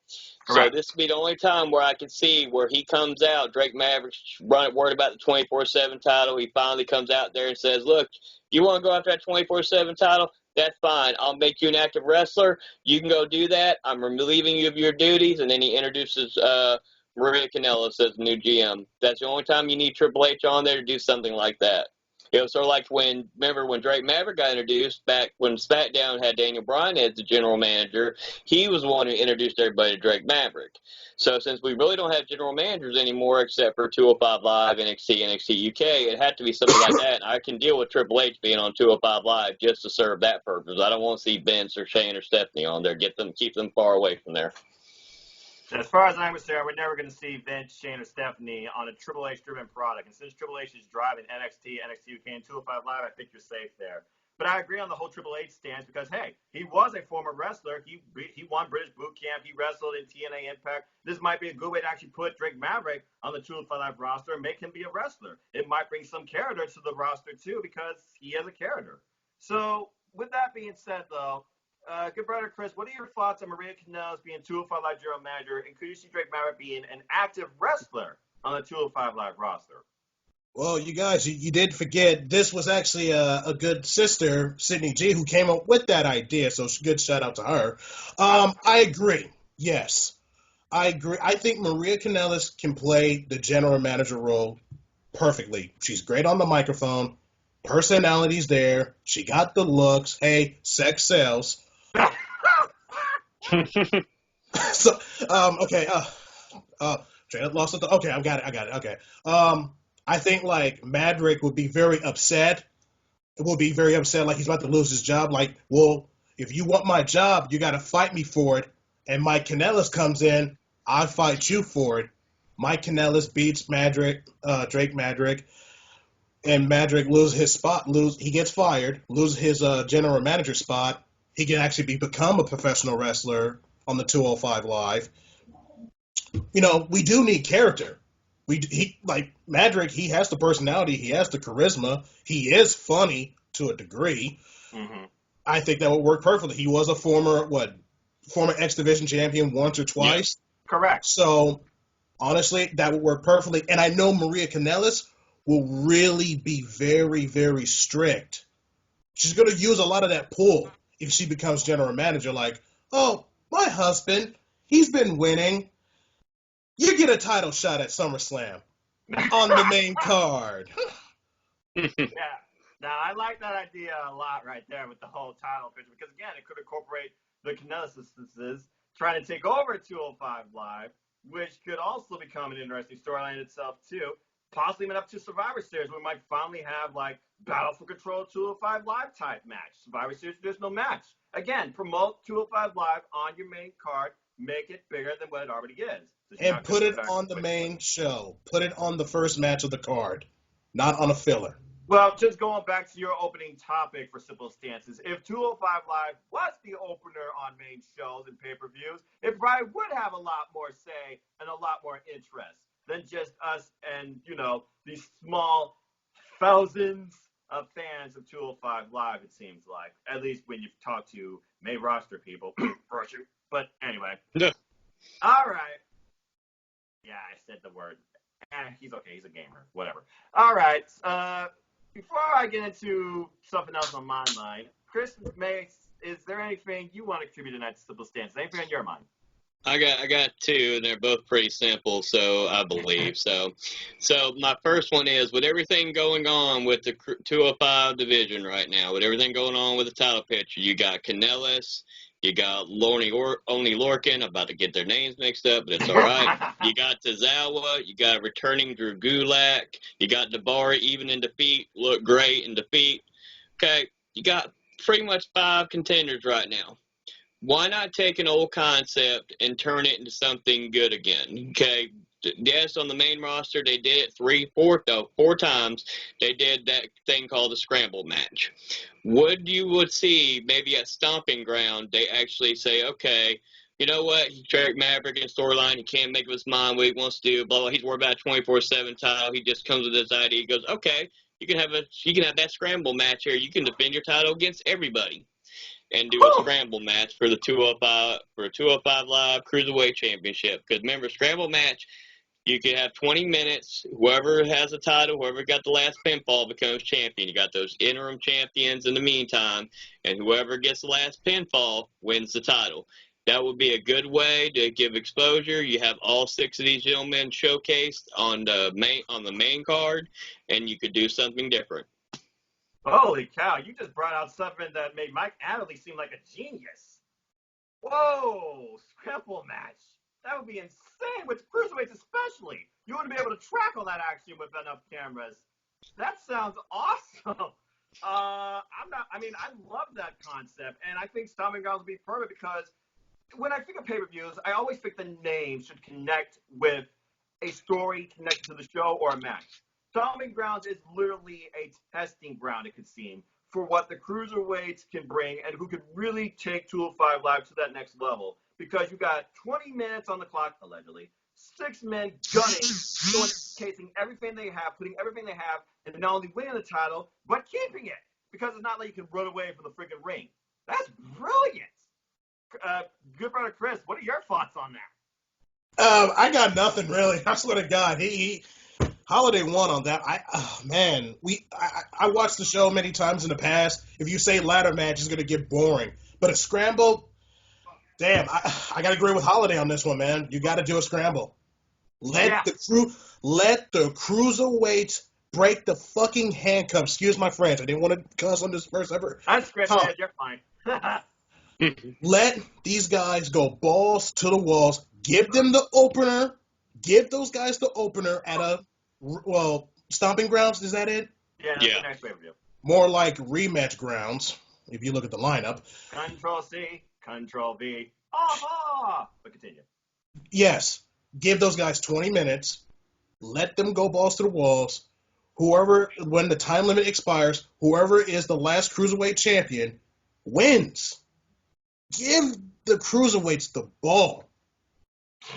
Correct. So this would be the only time where I can see where he comes out, Drake Maverick's worried about the 24/7 title. He finally comes out there and says, look, you want to go after that 24/7 title? That's fine. I'll make you an active wrestler. You can go do that. I'm relieving you of your duties. And then he introduces Maria Kanellis as the new GM. That's the only time you need Triple H on there to do something like that. It was sort of like remember when Drake Maverick got introduced back when SmackDown had Daniel Bryan as the general manager, he was the one who introduced everybody to Drake Maverick. So since we really don't have general managers anymore except for 205 Live, NXT, NXT UK, it had to be something like that. And I can deal with Triple H being on 205 Live just to serve that purpose. I don't want to see Vince or Shane or Stephanie on there. Keep them far away from there. As far as I'm concerned, we're never going to see Vince, Shane, or Stephanie on a Triple H-driven product. And since Triple H is driving NXT, NXT UK, and 205 Live, I think you're safe there. But I agree on the whole Triple H stance because, hey, he was a former wrestler. He won British Boot Camp. He wrestled in TNA Impact. This might be a good way to actually put Drake Maverick on the 205 Live roster and make him be a wrestler. It might bring some character to the roster, too, because he is a character. So with that being said, though, good brother Chris, what are your thoughts on Maria Kanellis being 205 Live general manager, and could you see Drake Maverick being an active wrestler on the 205 Live roster? Well, you guys, you did forget this was actually a good sister, Sydney G, who came up with that idea, so good shout out to her. I agree. Yes, I agree. I think Maria Kanellis can play the general manager role perfectly. She's great on the microphone. Personality's there. She got the looks. Hey, sex sells. So, okay. Straight up lost it. Okay, I got it. Okay. I think like Maverick would be very upset. Like he's about to lose his job. Like, well, if you want my job, you got to fight me for it. And Mike Kanellis comes in, I fight you for it. Mike Kanellis beats Drake Maverick, and Maverick loses his spot. He gets fired, loses his general manager spot. He can actually become a professional wrestler on the 205 Live. You know, we do need character. Like Maverick, he has the personality, he has the charisma, he is funny to a degree. Mm-hmm. I think that would work perfectly. He was a former X Division champion once or twice. Yeah. Correct. So honestly, that would work perfectly. And I know Maria Kanellis will really be very, very strict. She's going to use a lot of that pull if she becomes general manager. Like, oh, my husband, he's been winning. You get a title shot at SummerSlam on the main card. Yeah. Now, I like that idea a lot right there with the whole title picture because, again, it could incorporate the Canellis instances trying to take over 205 Live, which could also become an interesting storyline in itself, too. Possibly even up to Survivor Series, we might finally have, like, Battle for Control 205 Live type match. Survivor Series, there's no match. Again, promote 205 Live on your main card. Make it bigger than what it already is. So And put it on the main show. Put it on the first match of the card, not on a filler. Well, just going back to your opening topic for Simple Stances, if 205 Live was the opener on main shows and pay-per-views, it probably would have a lot more say and a lot more interest than just us and, these small thousands of fans of 205 Live, it seems like. At least when you've talked to main roster people. But anyway. Yeah. All right. Yeah, I said the word. He's okay. He's a gamer. Whatever. All right. Before I get into something else on my mind, Chris, is there anything you want to contribute tonight to Simple Stance? Anything on your mind? I got two, and they're both pretty simple, so I believe. So my first one is, with everything going on with the 205 division right now, with everything going on with the title picture, you got Kanellis, you got Only Lorcan. I'm about to get their names mixed up, but it's all right. You got Tozawa, you got returning Drew Gulak, you got Daivari, even in defeat, look great in defeat. Okay, you got pretty much 5 contenders right now. Why not take an old concept and turn it into something good again? Okay, yes, on the main roster, they did it 4 times. They did that thing called the scramble match. Would see maybe at Stomping Ground, they actually say, okay, you know what? He's Drake Maverick in storyline. He can't make up his mind what he wants to do. Blah, blah. He's worried about a 24/7 title. He just comes with this idea. He goes, okay, you can have that scramble match here. You can defend your title against everybody and do a scramble match for the 205 Live Cruiserweight Championship. Because remember, scramble match, you can have 20 minutes. Whoever has the title, whoever got the last pinfall becomes champion. You got those interim champions in the meantime, and whoever gets the last pinfall wins the title. That would be a good way to give exposure. You have all 6 of these gentlemen showcased on the main card, and you could do something different. Holy cow, you just brought out something that made Mike Adderley seem like a genius. Whoa, scramble match. That would be insane, with cruiserweights especially. You wouldn't be able to track all that action with enough cameras. That sounds awesome. I love that concept, and I think Stomping Grounds would be perfect because when I think of pay-per-views, I always think the name should connect with a story connected to the show or a match. Stomping Grounds is literally a testing ground, it could seem, for what the cruiserweights can bring and who could really take 205 Live to that next level. Because you got 20 minutes on the clock, allegedly, 6 men gunning, showcasing everything they have, putting everything they have, and not only winning the title, but keeping it. Because it's not like you can run away from the freaking ring. That's brilliant. Good brother Chris, what are your thoughts on that? I got nothing really. I swear to God, Holiday won on that. I watched the show many times in the past. If you say ladder match, it's gonna get boring. But a scramble, damn, I gotta agree with Holiday on this one, man. You gotta do a scramble. Let the cruiserweights break the fucking handcuffs. Excuse my French. I didn't want to cuss on this first ever. I'm scratching head. You're fine. Let these guys go balls to the walls. Give them the opener. Give those guys the opener at Stomping Grounds. Is that it? Yeah, that's the next pay-per-view. More like rematch grounds, if you look at the lineup. Control-C, Control-V. Aha! But continue. Yes. Give those guys 20 minutes. Let them go balls to the walls. When the time limit expires, whoever is the last cruiserweight champion wins. Give the cruiserweights the ball.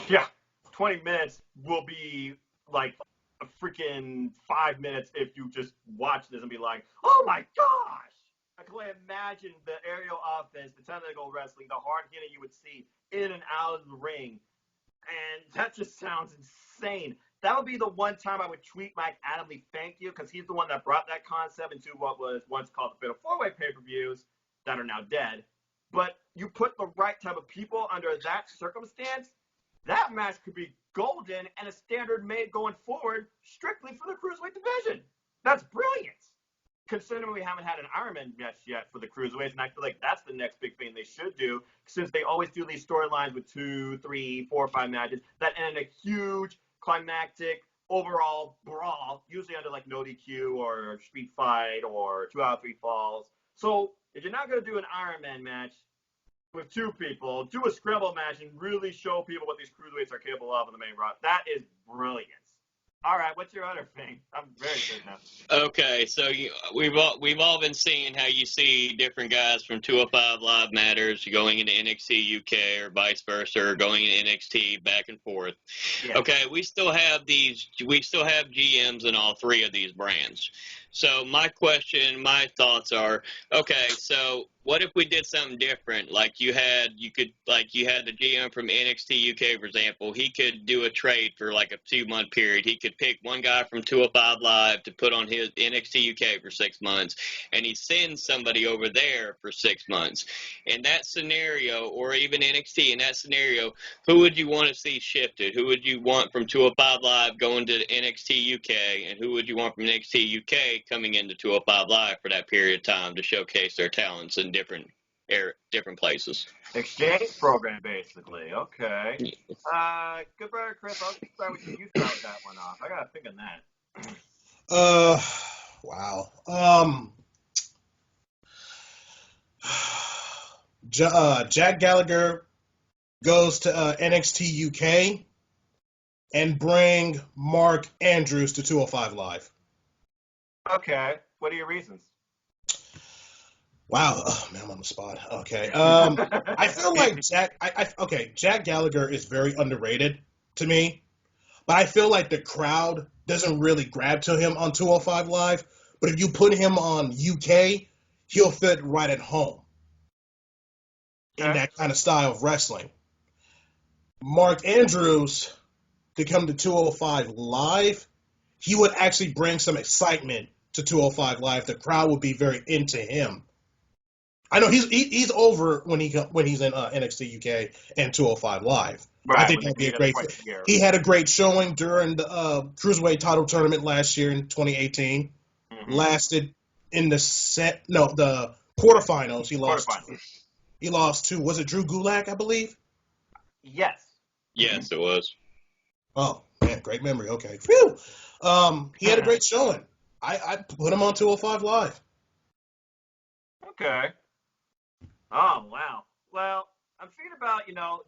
Yeah, 20 minutes will be like a freaking 5 minutes if you just watch this and be like, oh my gosh! I can only imagine the aerial offense, the technical wrestling, the hard hitting you would see in and out of the ring. And that just sounds insane. That would be the one time I would tweet Mike Adamle thank you, because he's the one that brought that concept into what was once called the Fatal 4-Way pay-per-views that are now dead. But you put the right type of people under that circumstance, that match could be golden and a standard made going forward strictly for the Cruiserweight division. That's brilliant. Considering we haven't had an Iron Man match yet for the Cruiserweights, and I feel like that's the next big thing they should do, since they always do these storylines with 2, 3, 4, 5 matches that end in a huge climactic overall brawl, usually under like no DQ or street fight or 2 out of 3 falls. So if you're not going to do an Iron Man match with 2 people, do a scramble match and really show people what these Cruiserweights are capable of in the main roster. That is brilliant. All right, what's your other thing? I'm very good now. Okay, so we've all been seeing how you see different guys from 205 Live Matters going into NXT UK or vice versa, or going into NXT back and forth. Yeah. Okay, we still have GMs in all 3 of these brands. So my thoughts are, okay, so what if we did something different? Like you had the GM from NXT UK, for example. He could do a trade for like a 2-month period. He could pick one guy from 205 Live to put on his NXT UK for 6 months, and he sends somebody over there for 6 months. In that scenario, or even NXT, in that scenario, who would you want to see shifted? Who would you want from 205 Live going to NXT UK, and who would you want from NXT UK coming into 205 Live for that period of time to showcase their talents in different places? Exchange program, basically. Okay. Good brother Chris, I'll start with you. You start that one off. I gotta think on that. Wow. Jack Gallagher goes to NXT UK and bring Mark Andrews to 205 Live. Okay. What are your reasons? Wow, oh, man, I'm on the spot. Okay, I feel like Jack Gallagher is very underrated to me, but I feel like the crowd doesn't really grab to him on 205 Live. But if you put him on UK, he'll fit right at home in that kind of style of wrestling. Mark Andrews to come to 205 Live, he would actually bring some excitement to 205 Live. The crowd would be very into him. I know he's over when he's in NXT UK and 205 Live. Right, I think that'd be a great. He had a great showing during the Cruiserweight title tournament last year in 2018. Mm-hmm. Lasted in the quarterfinals. He lost to, was it Drew Gulak, I believe? Yes. Yes, it was. Oh man, great memory. Okay, phew. He had a great showing. I put him on 205 Live. Okay. Oh, wow. Well, I'm thinking about,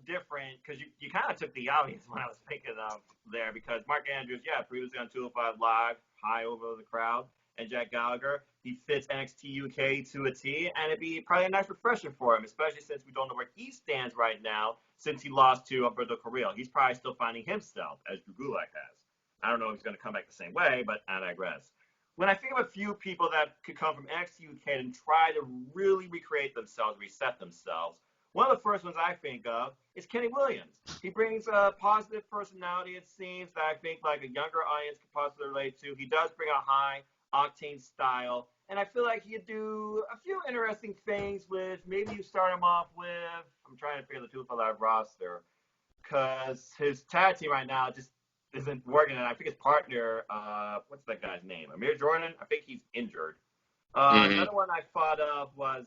different, because you kind of took the obvious one I was thinking of there, because Mark Andrews, previously on 205 Live, high over the crowd, and Jack Gallagher, he fits NXT UK to a T, and it'd be probably a nice refresher for him, especially since we don't know where he stands right now, since he lost to Alberto Carrillo. He's probably still finding himself, as Drew Gulak has. I don't know if he's going to come back the same way, but I digress. When I think of a few people that could come from NXT UK and try to really recreate themselves, reset themselves, one of the first ones I think of is Kenny Williams. He brings a positive personality, it seems, that I think like a younger audience could possibly relate to. He does bring a high octane style, and I feel like he could do a few interesting things with, maybe you start him off with, I'm trying to figure the 205 Live roster, because his tag team right now just isn't working, and I think his partner, what's that guy's name? Amir Jordan? I think he's injured. Another one I thought of was,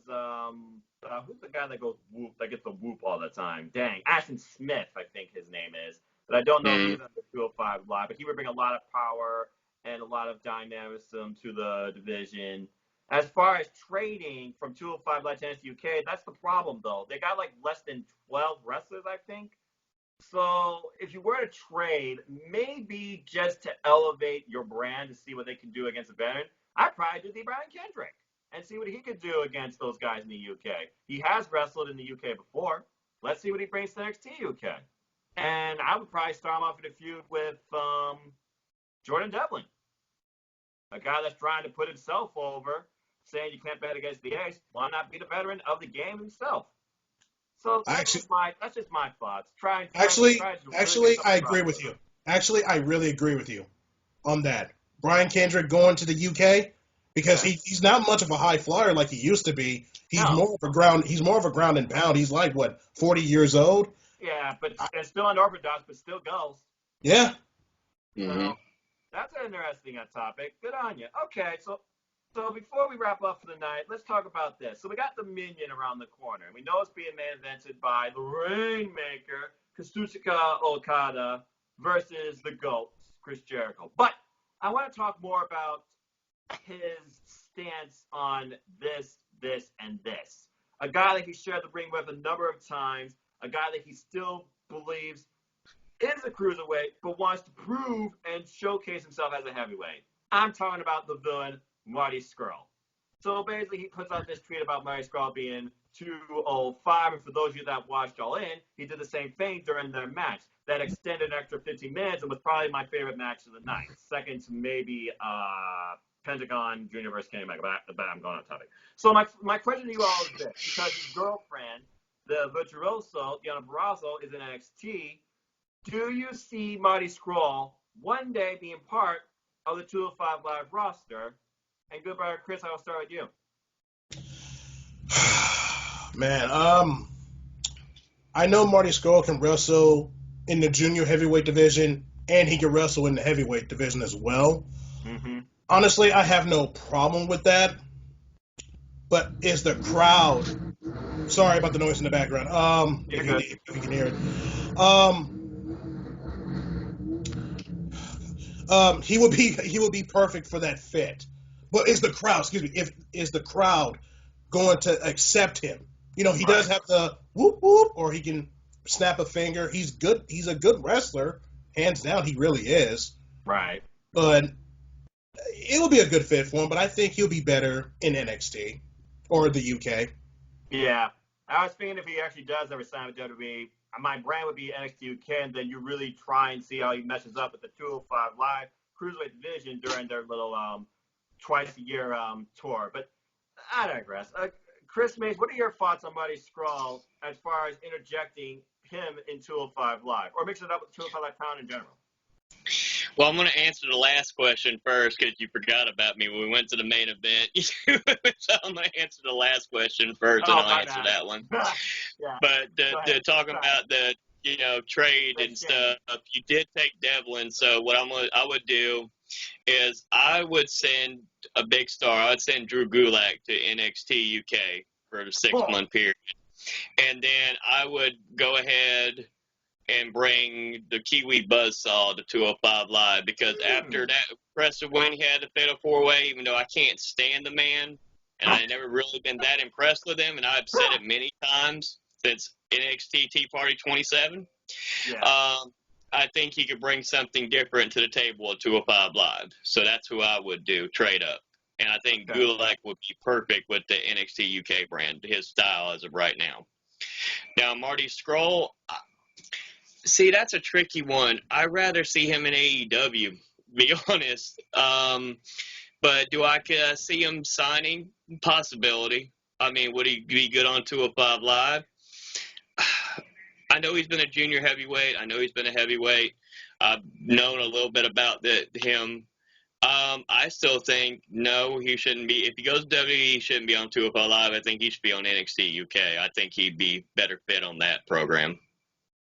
who's the guy that goes whoop, that gets the whoop all the time? Dang, Ashton Smith, I think his name is. But I don't know if he's on the 205 Live, but he would bring a lot of power and a lot of dynamism to the division. As far as trading from 205 Live to NXT UK, that's the problem, though. They got like less than 12 wrestlers, I think. So if you were to trade, maybe just to elevate your brand to see what they can do against a veteran, I'd probably do the Brian Kendrick and see what he could do against those guys in the UK. He has wrestled in the UK before. Let's see what he brings to NXT UK. And I would probably start him off in a feud with Jordan Devlin, a guy that's trying to put himself over. saying you can't bet against the ace. Why not be the veteran of the game himself? So that's Actually, just my thoughts. Try actually, to really actually, get I something agree right. with you. Actually, I really agree with you on that. Brian Kendrick going to the UK because Yeah. he's not much of a high flyer like he used to be. He's No. more of a ground. He's more of a ground and pound. He's like what 40 years old. Yeah, but it's still unorthodox, but still goes. Yeah. Mm-hmm. So that's an interesting topic. Good on you. Okay, so before we wrap up for the night, let's talk about this. So we got the Minion around the corner. We know it's being main evented by the Rainmaker, Kazuchika Okada, versus the GOAT, Chris Jericho. But I want to talk more about his stance on this, and this. A guy that he shared the ring with a number of times, a guy that he still believes is a cruiserweight, but wants to prove and showcase himself as a heavyweight. I'm talking about the villain, Marty Scurll. So basically, he puts out this tweet about Marty Scurll being 205, and for those of you that watched All In, he did the same thing during their match. That extended an extra 15 minutes and was probably my favorite match of the night. Second to maybe Pentagon Junior versus Kenny Omega, but I'm going on topic. So my question to you all is this, because his girlfriend, the virtuoso, Deonna Purrazzo, is in NXT. Do you see Marty Scurll one day being part of the 205 Live roster? And goodbye, Chris, I'll start with you. Man, I know Marty Scurll can wrestle in the junior heavyweight division, and he can wrestle in the heavyweight division as well. Mm-hmm. Honestly, I have no problem with that. But is the crowd? Sorry about the noise in the background. If you can hear it. He would be perfect for that fit. But is the crowd? Excuse me. Is the crowd going to accept him? You know, he does have the whoop whoop, or he can snap a finger. He's good. He's a good wrestler, hands down. He really is. Right. But it will be a good fit for him. But I think he'll be better in NXT or the UK. Yeah. I was thinking if he actually does ever sign with WWE, my brand would be NXT UK, and then you really try and see how he meshes up with the 205 Live Cruiserweight division during their little twice-a-year tour. But I digress. Chris Mays, what are your thoughts on Marty Scurll as far as interjecting him in 205 Live, or mixing it up with 205 Live Pound in general? Well, I'm going to answer the last question first because you forgot about me when we went to the main event. So I'm going to answer the last question first, and I'll answer that one. Yeah. But the talking about the trade and stuff, you did take Devlin. So what I would do is I would send a big star. I would send Drew Gulak to NXT UK for the 6-month period, and then I would go ahead and bring the Kiwi Buzzsaw to 205 Live, because after that impressive win he had the Fatal 4-Way, even though I can't stand the man, and I've never really been that impressed with him, and I've said it many times since NXT Tea Party 27, I think he could bring something different to the table at 205 Live. So that's who I would do, trade up. And I think Gulak would be perfect with the NXT UK brand, his style as of right now. Now, Marty Scurll, see, that's a tricky one. I'd rather see him in AEW, to be honest. But do I see him signing? Possibility. I mean, would he be good on 205 Live? I know he's been a junior heavyweight. I know he's been a heavyweight. I've known a little bit about him. I still think, no, he shouldn't be. If he goes to WWE, he shouldn't be on 205 Live. I think he should be on NXT UK. I think he'd be better fit on that program.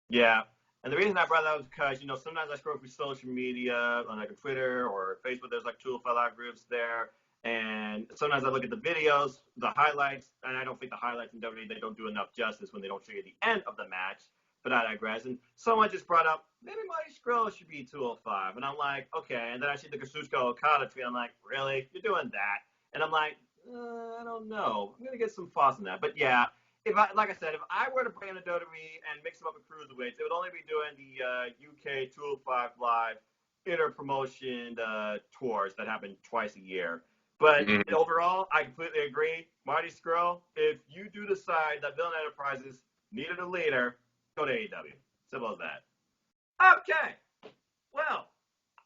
Yeah. And the reason I brought that was because, sometimes I scroll through social media, on like Twitter or Facebook, there's like 205 Live groups there. And sometimes I look at the videos, the highlights, and I don't think the highlights in WWE, they don't do enough justice when they don't show you the end of the match. But I digress. And someone just brought up, maybe Marty Scurll should be 205. And I'm like, okay. And then I see the Kazuchika Okada tweet. I'm like, really? You're doing that? And I'm like, I don't know. I'm going to get some thoughts on that. But yeah, like I said, if I were to bring in a WWE and mix them up with cruiserweights, it would only be doing the UK 205 Live inter-promotion tours that happen twice a year. But overall, I completely agree. Marty Scurll, if you do decide that Villain Enterprises needed a leader, go to AEW. Simple as that. Okay. Well,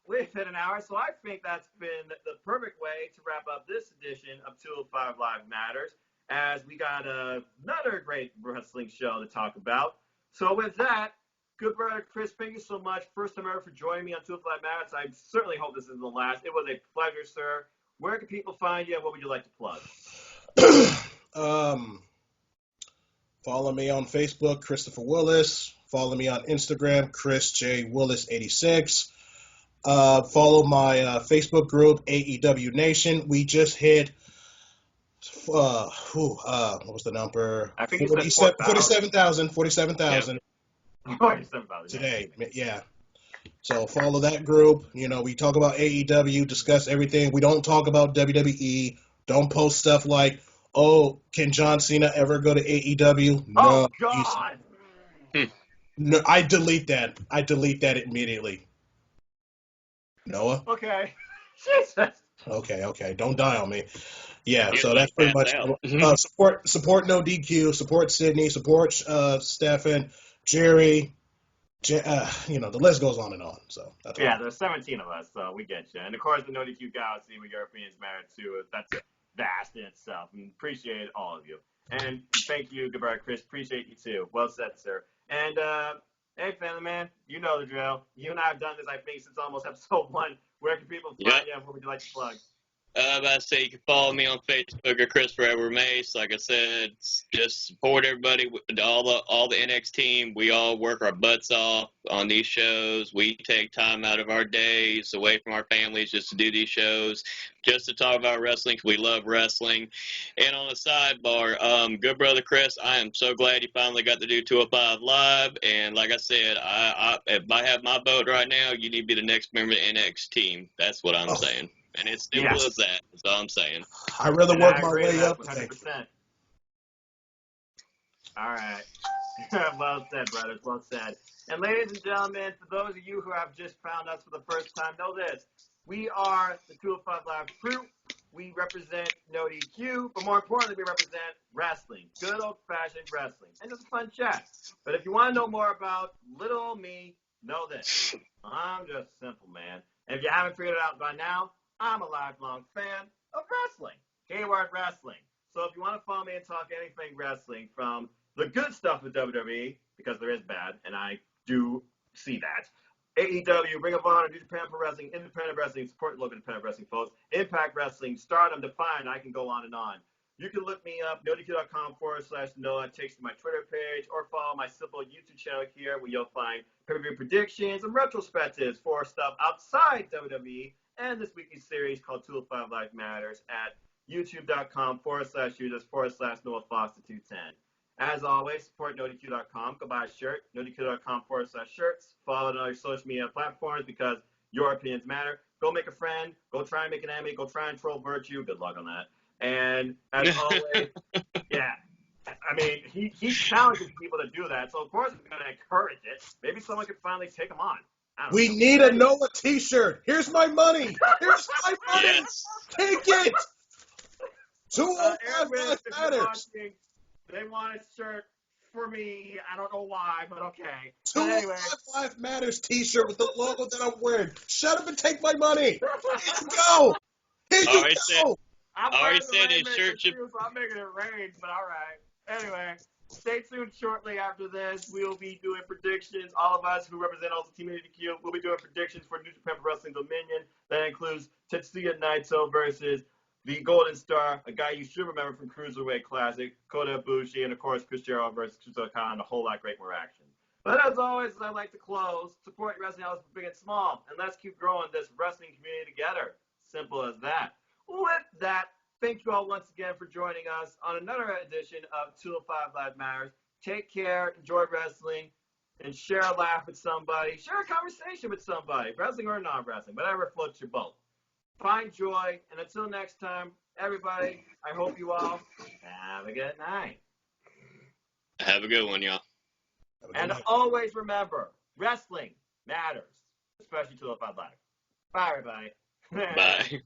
we've hit an hour, so I think that's been the perfect way to wrap up this edition of 205 Live Matters, as we got another great wrestling show to talk about. So with that, good brother Chris, thank you so much. First time ever for joining me on 205 Matters. I certainly hope this isn't the last. It was a pleasure, sir. Where can people find you, and what would you like to plug? Follow me on Facebook, Christopher Willis. Follow me on Instagram, Chris J. Willis 86. Follow my Facebook group, AEW Nation. We just hit, what was the number? I think you said 47,000. 47,000 47,000 today. Yeah. So follow that group. You know, we talk about AEW, discuss everything. We don't talk about WWE. Don't post stuff like, oh, can John Cena ever go to AEW? No. Oh, God. No, I delete that. I delete that immediately. Noah? Okay. Jesus. Okay. Don't die on me. Yeah, You so that's pretty much passed support No DQ, support Sydney, support Stefan, Jerry. The list goes on and on. So that's Yeah, there's 17 of us, so we get you. And of course, the No DQ Galaxy with Europeans married too. That's vast in itself. And appreciate all of you. And thank you, good brother Chris. Appreciate you too. Well said, sir. And hey, family man, you know the drill. You and I have done this, I think, since almost episode 1. Where can people find you? And what would you like to plug? I say you can follow me on Facebook at Chris Forever Mace. Like I said, just support everybody, all the NX team. We all work our butts off on these shows. We take time out of our days away from our families just to do these shows, just to talk about wrestling. We love wrestling. And on the sidebar, good brother Chris, I am so glad you finally got to do 205 Live. And like I said, if I have my vote right now, you need to be the next member of the NX team. That's what I'm saying. And it's simple as that. That's all I'm saying. I'd rather work my way up. 100%. All right. Well said, brothers. Well said. And ladies and gentlemen, for those of you who have just found us for the first time, know this. We are the 205 Live crew. We represent No DQ, but more importantly, we represent wrestling. Good old-fashioned wrestling. And just a fun chat. But if you want to know more about little old me, know this. I'm just a simple man. And if you haven't figured it out by now, I'm a lifelong fan of wrestling, K-Word Wrestling. So if you want to follow me and talk anything wrestling, from the good stuff with WWE, because there is bad, and I do see that, AEW, Ring of Honor, New Japan Pro Wrestling, Independent Wrestling, support local independent wrestling folks, Impact Wrestling, Stardom, Define, I can go on and on. You can look me up, nodq.com/Noah, takes to my Twitter page, or follow my simple YouTube channel here, where you'll find pay-per-view predictions and retrospectives for stuff outside WWE, and this weekly series called 205 Live Matters at youtube.com/users/Noah Foster 210. As always, support NoDQ.com. Go buy a shirt, NoDQ.com/shirts. Follow it on your social media platforms, because your opinions matter. Go make a friend. Go try and make an enemy. Go try and troll Virtue. Good luck on that. And as always, yeah. I mean, he challenges people to do that, so of course I'm going to encourage it. Maybe someone could finally take him on. We need a Noah t-shirt. Here's my money. Here's my money. Yes. Take it. 205 Live Matters. They want a shirt for me. I don't know why, but okay. 205 Live Matters t-shirt with the logo that I'm wearing. Shut up and take my money. Here you go. Here you go. I'm already said his shirt should. So I'm making it rain, but all right. Anyway, stay tuned. Shortly after this, we'll be doing predictions. All of us who represent also Team NDQ will be doing predictions for New Japan Pro Wrestling Dominion. That includes Tetsuya Naito versus the Golden Star, a guy you should remember from Cruiserweight Classic, Kota Ibushi, and of course Chris Jericho versus Shuto Khan, and a whole lot great more action. But as always, as I like to close, support wrestling outlets big and small, and let's keep growing this wrestling community together. Simple as that. With that, thank you all once again for joining us on another edition of 205 Live Matters. Take care, enjoy wrestling, and share a laugh with somebody. Share a conversation with somebody, wrestling or non-wrestling, whatever floats your boat. Find joy, and until next time, everybody, I hope you all have a good night. Have a good one, y'all. And always remember, wrestling matters, especially 205 Live. Bye, everybody. Bye.